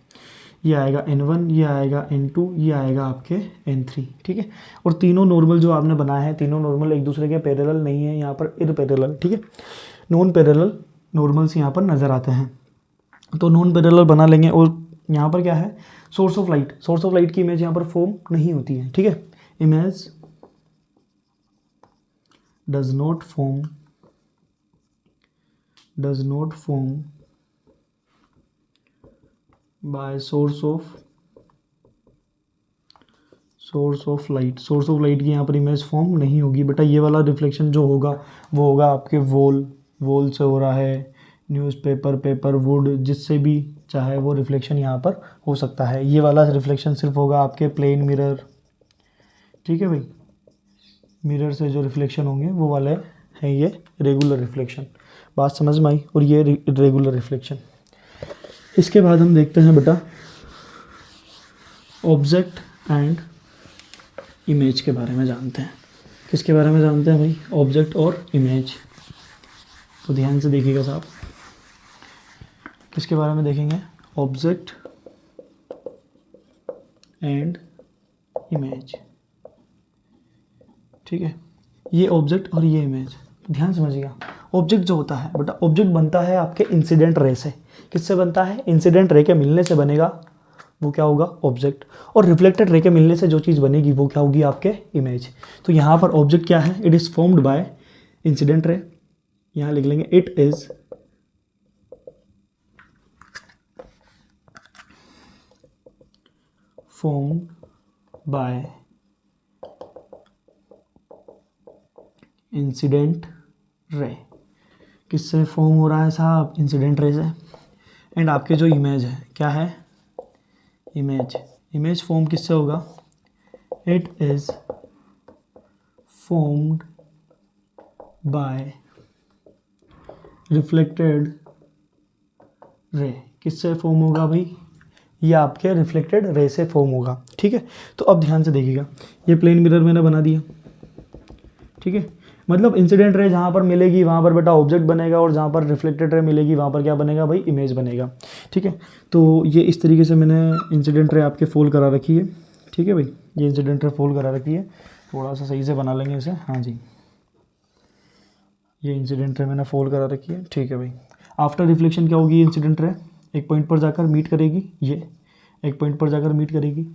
ये आएगा N1, ये आएगा N2, ये आएगा आपके N3, ठीक है। और तीनों नॉर्मल जो आपने बनाए हैं, तीनों नॉर्मल एक दूसरे के पैरेलल नहीं है, यहाँ पर इरपैरेलल, ठीक है। नॉन पैरेलल नॉर्मल्स यहाँ पर नज़र आते हैं, तो नॉन पैरेलल बना लेंगे। और यहाँ पर क्या है? Source of light. Source of light की इमेज यहाँ पर फॉर्म नहीं होती है, ठीक है। Image does not form by source of light. Source of light की यहाँ पर इमेज फॉर्म नहीं होगी बेटा। ये वाला रिफ्लेक्शन जो होगा वो होगा आपके वॉल से हो रहा है, न्यूज़पेपर, पेपर, वुड, जिससे भी चाहे वो रिफ्लेक्शन यहाँ पर हो सकता है। ये वाला रिफ्लेक्शन सिर्फ होगा आपके प्लेन मिरर, ठीक है भाई। मिरर से जो रिफ्लेक्शन होंगे वो वाले है ये रेगुलर रिफ्लेक्शन। बात समझ में आई? और ये रेगुलर रिफ्लेक्शन। इसके बाद हम देखते हैं बेटा ऑब्जेक्ट एंड इमेज के बारे में जानते हैं। किसके बारे में जानते हैं भाई? ऑब्जेक्ट और इमेज। तो ध्यान से देखिएगा साहब, किसके बारे में देखेंगे? Object and image. ठीक है, ये ऑब्जेक्ट और ये इमेज। ध्यान समझिएगा, ऑब्जेक्ट जो होता है बेटा, ऑब्जेक्ट बनता है आपके इंसिडेंट रे से। किससे बनता है? इंसिडेंट रे के मिलने से बनेगा, वो क्या होगा? ऑब्जेक्ट। और रिफ्लेक्टेड रे के मिलने से जो चीज़ बनेगी वो क्या होगी? आपके इमेज। तो यहाँ पर ऑब्जेक्ट क्या है? It is formed by incident ray. यहाँ लिख लेंगे it is formed by incident ray. किससे फॉर्म हो रहा है साहब? इंसिडेंट रे से। एंड आपके जो इमेज है क्या है? इमेज। इमेज फॉर्म किससे होगा? It is formed by reflected ray. किससे फॉर्म होगा भाई? ये आपके रिफ्लेक्टेड रे से फॉर्म होगा। ठीक है, तो अब ध्यान से देखिएगा, ये प्लेन मिरर मैंने बना दिया। ठीक है, मतलब इंसिडेंट रे जहाँ पर मिलेगी वहाँ पर बेटा ऑब्जेक्ट बनेगा, और जहाँ पर रिफ्लेक्टेड रे मिलेगी वहाँ पर क्या बनेगा भाई? इमेज बनेगा। ठीक है, तो ये इस तरीके से मैंने इंसिडेंट रे आपके फोल्ड करा रखी है। ठीक है भाई, ये इंसिडेंट रे फोल्ड करा रखी है। थोड़ा सा सही से बना लेंगे इसे। हाँ जी, ये इंसिडेंट रे मैंने फोल्ड करा रखी है। ठीक है भाई, आफ्टर रिफ्लेक्शन क्या होगी? इंसिडेंट रे एक पॉइंट पर जाकर मीट करेगी, ये एक पॉइंट पर जाकर मीट करेगी।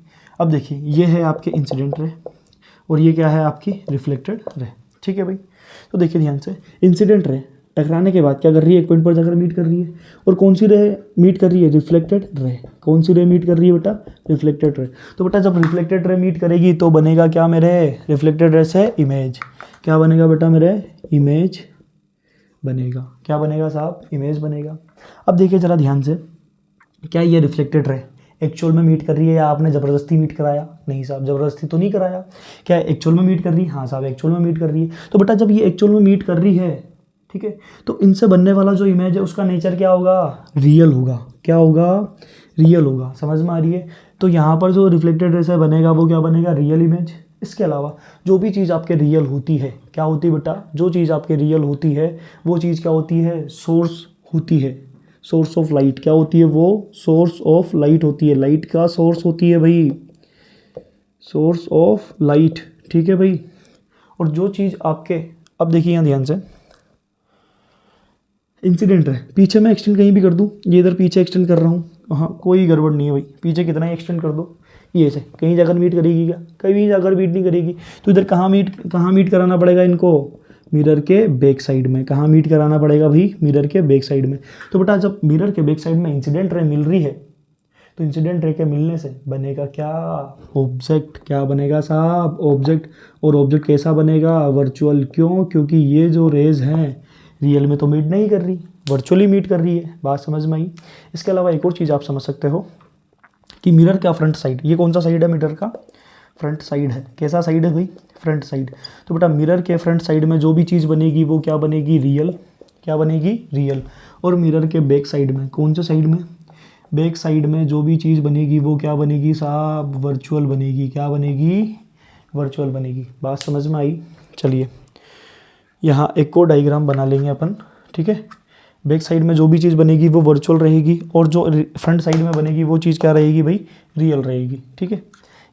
अब देखिए, ये है आपके इंसिडेंट रे और ये क्या है? आपकी रिफ्लेक्टेड रे। ठीक है भाई, तो देखिए ध्यान से, इंसिडेंट रे टकराने के बाद क्या कर रही है? एक पॉइंट पर जाकर मीट कर रही है। और कौन सी रे मीट कर रही है? Reflected ray. कौन सी रे मीट कर रही है बेटा? Reflected ray. तो बेटा जब रिफ्लेक्टेड रे मीट करेगी तो बनेगा क्या मेरे? रिफ्लेक्टेड रे से इमेज। क्या बनेगा बेटा मेरे? इमेज बनेगा। क्या बनेगा साहब? इमेज बनेगा। अब देखिए जरा ध्यान से, क्या ये रिफ्लेक्टेड रे एक्चुअल में मीट कर रही है या आपने ज़बरदस्ती मीट कराया? नहीं साहब, ज़बरदस्ती तो नहीं कराया। क्या एक्चुअल में मीट कर रही है? हाँ साहब, एक्चुअल में मीट कर रही है। तो बेटा जब ये एक्चुअल में मीट कर रही है, ठीक है, तो इनसे बनने वाला जो इमेज है उसका नेचर क्या होगा? रियल होगा। क्या होगा? रियल होगा। समझ में आ रही है? तो यहाँ पर जो रिफ्लेक्टेड रे से बनेगा वो क्या बनेगा? Real image. इसके अलावा जो भी चीज़ आपके रियल होती है, क्या होती है बेटा? जो चीज़ आपके रियल होती है वो चीज़ क्या होती है? सोर्स होती है। Source of light. क्या होती है वो? सोर्स ऑफ लाइट होती है। लाइट का सोर्स होती है भाई, सोर्स ऑफ लाइट। ठीक है भाई, और जो चीज़ आपके, अब देखिए यहाँ ध्यान से, इंसिडेंट है, पीछे मैं एक्सटेंड कहीं भी कर दूँ, ये इधर पीछे एक्सटेंड कर रहा हूँ, हाँ कोई गड़बड़ नहीं है भाई, पीछे कितना ही एक्सटेंड कर दो, ये से कहीं जाकर मीट करेगी क्या? कहीं जाकर मीट नहीं करेगी। तो इधर कहाँ मीट कराना पड़ेगा इनको? मिरर के बैक साइड में। कहाँ मीट कराना पड़ेगा भाई? मिरर के बैक साइड में। तो बेटा जब मिरर के बैक साइड में इंसिडेंट रे मिल रही है तो इंसिडेंट रे के मिलने से बनेगा क्या? ऑब्जेक्ट। क्या बनेगा साहब? ऑब्जेक्ट। और ऑब्जेक्ट कैसा बनेगा? वर्चुअल। क्यों? क्योंकि ये जो रेज हैं रियल में तो मीट नहीं कर रही, वर्चुअली मीट कर रही है। बात समझ में आई? इसके अलावा एक और चीज़ आप समझ सकते हो कि मिरर का फ्रंट साइड, ये कौन सा साइड है? मिरर का फ्रंट साइड है। कैसा साइड है भाई? Front side. तो बेटा मिरर के फ्रंट साइड में जो भी चीज़ बनेगी वो क्या बनेगी? रियल। क्या बनेगी? रियल। और मिरर के बैक साइड में, कौन से साइड में? बैक साइड में जो भी चीज़ बनेगी वो क्या बनेगी साहब? वर्चुअल बनेगी। क्या बनेगी? वर्चुअल बनेगी। बात समझ में आई? चलिए यहाँ एक और डायग्राम बना लेंगे अपन। ठीक है, बैक साइड में जो भी चीज़ बनेगी वो वर्चुअल रहेगी और जो फ्रंट साइड में बनेगी वो चीज़ क्या रहेगी भाई? रियल रहेगी। ठीक है,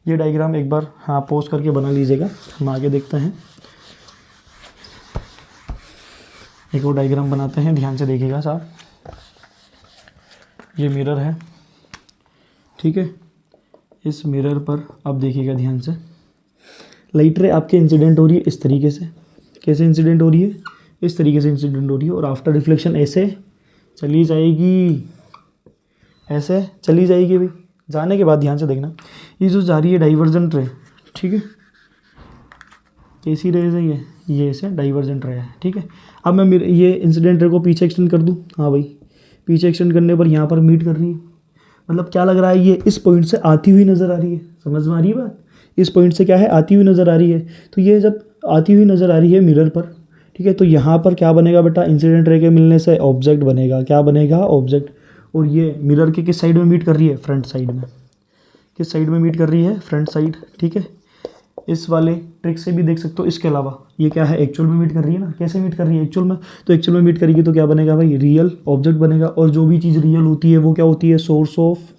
ये डायग्राम एक बार हाँ पॉज करके बना लीजिएगा, हम आगे देखते हैं। एक और डायग्राम बनाते हैं, ध्यान से देखिएगा साहब। ये मिरर है, ठीक है, इस मिरर पर अब देखिएगा ध्यान से, लाइट रे आपके इंसिडेंट हो रही है इस तरीके से। कैसे इंसिडेंट हो रही है? इस तरीके से इंसिडेंट हो रही है। और आफ्टर रिफ्लेक्शन ऐसे चली जाएगी, ऐसे चली जाएगी भाई। जाने के बाद ध्यान से देखना, ये जो जा रही है डाइवर्जेंट रे, ठीक है, कैसी रेज है ये ऐसे डाइवर्जेंट रे है। ठीक है, अब मैं ये इंसिडेंट रे को पीछे एक्सटेंड कर दूँ, हाँ भाई, पीछे एक्सटेंड करने पर यहाँ पर मीट कर रही है। मतलब क्या लग रहा है? ये इस पॉइंट से आती हुई नज़र आ रही है। समझ में आ रही है बात? इस पॉइंट से क्या है? आती हुई नज़र आ रही है। तो ये जब आती हुई नज़र आ रही है मिरर पर, ठीक है। तो यहाँ पर क्या बनेगा बेटा, इंसिडेंट रे के मिलने से ऑब्जेक्ट बनेगा, क्या बनेगा, ऑब्जेक्ट। और ये मिरर के किस साइड में मीट कर रही है, फ्रंट साइड में। किस साइड में मीट कर रही है, फ्रंट साइड, ठीक है। इस वाले ट्रिक से भी देख सकते हो। इसके अलावा ये क्या है, एक्चुअल में मीट कर रही है ना, कैसे मीट कर रही है एक्चुअल में, तो एक्चुअल में मीट करेगी तो क्या बनेगा भाई, रियल ऑब्जेक्ट बनेगा। और जो भी चीज़ रियल होती है वो क्या होती है, सोर्स ऑफ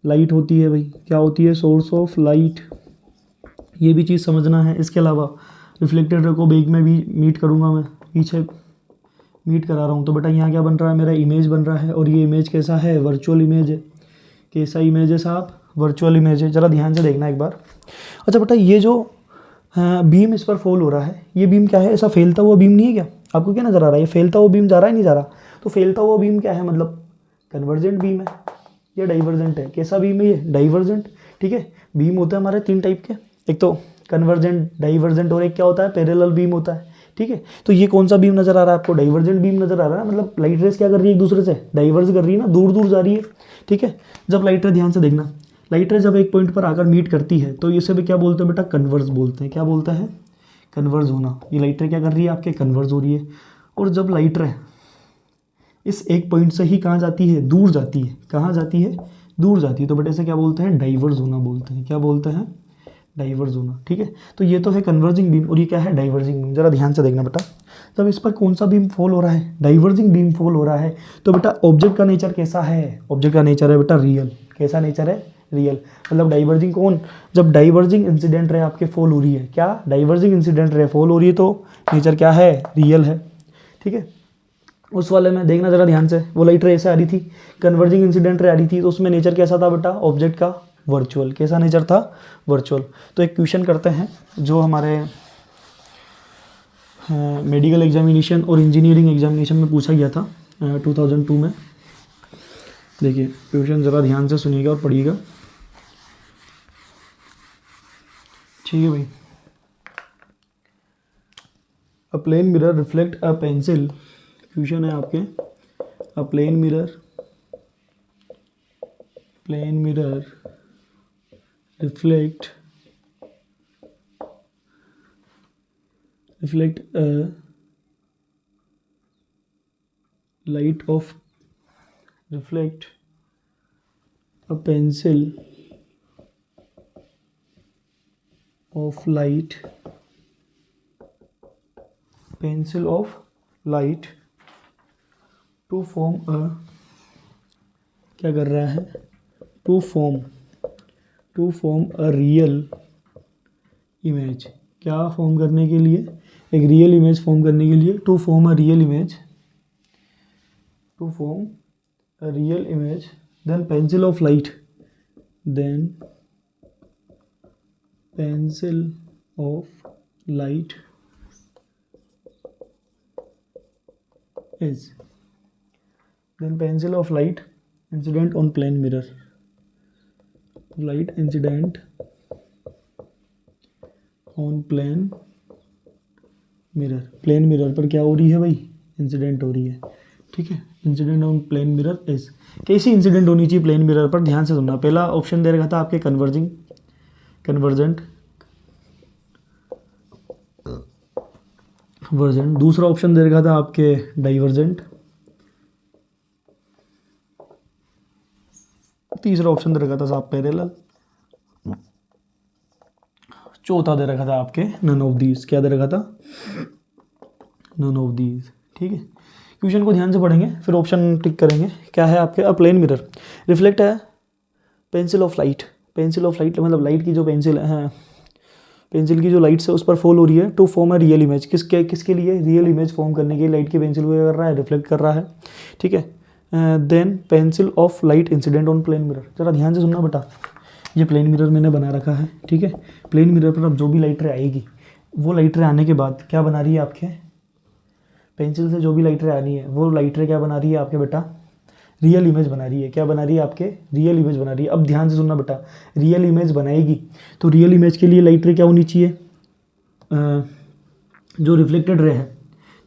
लाइट होती है भाई, क्या होती है, सोर्स ऑफ लाइट। ये भी चीज़ समझना है। इसके अलावा रिफ्लेक्टेड रे को बेग में भी मीट करूँगा मैं, पीछे मीट करा रहा हूँ, तो बेटा यहाँ क्या बन रहा है, मेरा इमेज बन रहा है। और ये इमेज कैसा है, वर्चुअल इमेज है। कैसा इमेज है साहब, वर्चुअल इमेज है। ज़रा ध्यान से देखना एक बार। अच्छा बेटा, ये जो बीम इस पर फॉल हो रहा है, ये बीम क्या है, ऐसा फैलता हुआ बीम नहीं है क्या, आपको क्या नज़र आ रहा है, ये फैलता हुआ बीम जा रहा है, नहीं जा रहा। तो फैलता हुआ बीम क्या है, मतलब कन्वर्जेंट बीम है या डाइवर्जेंट है, कैसा बीम है ये, डाइवर्जेंट, ठीक है। बीम होते हैं हमारे 3 टाइप के, एक तो कन्वर्जेंट, डाइवर्जेंट, और एक क्या होता है, पैरेलल बीम होता है, ठीक है। तो ये कौन सा बीम नज़र आ रहा है आपको, डाइवर्जेंट बीम नज़र आ रहा है, मतलब लाइट रेस क्या कर रही है, एक दूसरे से डाइवर्ज कर रही है ना, दूर दूर जा रही है, ठीक है। जब लाइट रे, ध्यान से देखना, लाइट रे जब एक पॉइंट पर आकर मीट करती है तो इसे भी क्या बोलते हैं बेटा, कन्वर्ज बोलते हैं। क्या बोलते हैं, कन्वर्ज होना। ये लाइट रे क्या कर रही है आपके, कन्वर्ज हो रही है। और जब लाइट रे इस एक पॉइंट से ही कहाँ जाती है, दूर जाती है, कहाँ जाती है, दूर जाती है, तो बेटा इसे क्या बोलते हैं, डाइवर्ज होना बोलते हैं। क्या बोलते हैं, डाइवर्ज होना, ठीक है। तो ये तो है कन्वर्जिंग बीम, और ये क्या है, डाइवर्जिंग बीम। जरा ध्यान से देखना बेटा, जब इस पर कौन सा बीम फॉल हो रहा है, डाइवर्जिंग बीम फॉल हो रहा है, तो बेटा ऑब्जेक्ट का नेचर कैसा है, ऑब्जेक्ट का नेचर है बेटा रियल। कैसा नेचर है, रियल। मतलब डाइवर्जिंग कौन, जब डाइवर्जिंग इंसिडेंट रे आपके फॉल हो रही है, क्या डाइवर्जिंग इंसिडेंट रे फॉल हो रही है, तो नेचर क्या है, रियल है, ठीक है। उस वाले में देखना जरा ध्यान से, वो लाइट रे ऐसे आ रही थी, कन्वर्जिंग इंसिडेंट रे आ रही थी, तो उसमें नेचर कैसा था बेटा, ऑब्जेक्ट का वर्चुअल। कैसा नेचर था, वर्चुअल। तो एक क्वेश्चन करते हैं जो हमारे मेडिकल एग्जामिनेशन और इंजीनियरिंग एग्जामिनेशन में पूछा गया था 2002 में। देखिए क्वेश्चन ज़रा ध्यान से सुनिएगा और पढ़िएगा, ठीक है भाई। A plane mirror reflect a pencil, question है आपके, a plane mirror reflect a light of reflect a pencil of light to form a, क्या कर रहा है, to form a real image। क्या फॉर्म करने के लिए, एक रियल इमेज फॉर्म करने के लिए, to form a real image, then pencil of light incident on plane mirror, plane mirror पर क्या हो रही है भाई, इंसिडेंट हो रही है, ठीक है। Incident on plane mirror is, कैसी इंसिडेंट होनी चाहिए प्लेन मिरर पर, ध्यान से सुनना। पहला ऑप्शन दे रखा था आपके कन्वर्जेंट, दूसरा ऑप्शन दे रखा था आपके डाइवर्जेंट, तीसरा ऑप्शन दे रखा था साहब पैरेलल, चौथा दे रखा था आपके नन ऑफ दीज। क्या दे रखा था, नन ऑफ दीज, ठीक है। क्वेश्चन को ध्यान से पढ़ेंगे फिर ऑप्शन टिक करेंगे। क्या है आपके, अ प्लेन मिरर रिफ्लेक्ट है पेंसिल ऑफ लाइट मतलब लाइट की जो पेंसिल है, पेंसिल की जो लाइट्स है उस पर फॉल हो रही है, to form a real image. किसके लिए, रियल इमेज फॉर्म करने के लिए लाइट की पेंसिल को क्या कर रहा है, रिफ्लेक्ट कर रहा है, ठीक है। Then pencil of light incident on plane mirror. जरा ध्यान से सुनना बेटा, ये प्लेन मिरर मैंने बना रखा है, ठीक है। प्लेन मिरर पर अब जो भी लाइट रे आएगी, वो लाइट रे आने के बाद क्या बना रही है आपके, पेंसिल से जो भी लाइट रे आनी है वो लाइट रे क्या बना रही है आपके बेटा, रियल इमेज बना रही है। क्या बना रही है आपके, रियल इमेज बना रही है। अब ध्यान से सुनना बेटा, रियल इमेज बनाएगी तो रियल इमेज के लिए लाइट रे क्या होनी चाहिए, जो रिफ्लेक्टेड रे है,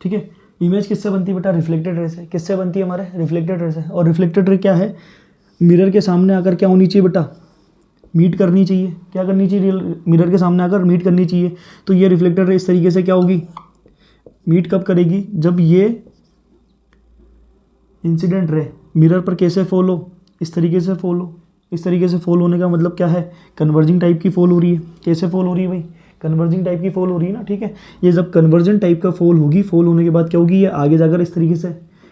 ठीक है। इमेज किससे बनती है बेटा, रिफ्लेक्टेड रे से। किससे बनती है हमारे, रिफ्लेक्टेड रे से। और रिफ्लेक्टेड रे क्या है, मिरर के सामने आकर क्या होनी चाहिए बेटा, मीट करनी चाहिए। क्या करनी चाहिए, मिरर के सामने आकर मीट करनी चाहिए। तो ये रिफ्लेक्टेड रे इस तरीके से क्या होगी, मीट कब करेगी, जब ये इंसिडेंट रे मिरर पर कैसे फॉल हो, इस तरीके से फॉल हो। इस तरीके से फॉल होने का मतलब क्या है, कन्वर्जिंग टाइप की फॉल हो रही है। कैसे फॉल हो रही है भाई, कन्वर्जिंग टाइप की फॉल हो रही है ना, ठीक है। ये जब कन्वर्जन टाइप का फॉल होगी, फॉल होने के बाद क्या होगी, ये आगे जाकर इस तरीके से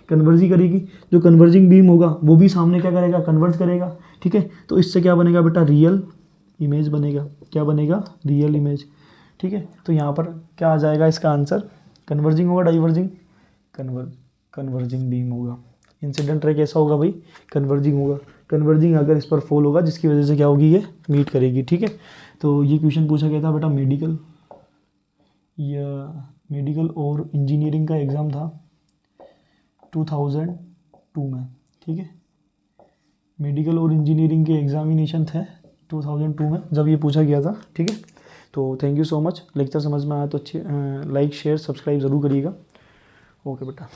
कन्वर्जी करेगी। जो कन्वर्जिंग बीम होगा वो भी सामने क्या करेगा, कन्वर्ज करेगा, ठीक है। तो इससे क्या बनेगा बेटा, रियल इमेज बनेगा। क्या बनेगा, रियल इमेज, ठीक है। तो यहाँ पर क्या आ जाएगा इसका आंसर, कन्वर्जिंग होगा, डाइवर्जिंग, कन्वर्जिंग बीम होगा। इंसिडेंट रे कैसा होगा भाई, कन्वर्जिंग होगा। कन्वर्जिंग अगर इस पर फॉल होगा, जिसकी वजह से क्या होगी, ये मीट करेगी, ठीक है। तो ये क्वेश्चन पूछा गया था बेटा मेडिकल या मेडिकल और इंजीनियरिंग का एग्ज़ाम था 2002 में, ठीक है। मेडिकल और इंजीनियरिंग के एग्जामिनेशन थे 2002 में जब ये पूछा गया था, ठीक है। तो thank you so much. Lecture समझ में आया तो अच्छी लाइक शेयर सब्सक्राइब ज़रूर करिएगा। ओके बेटा।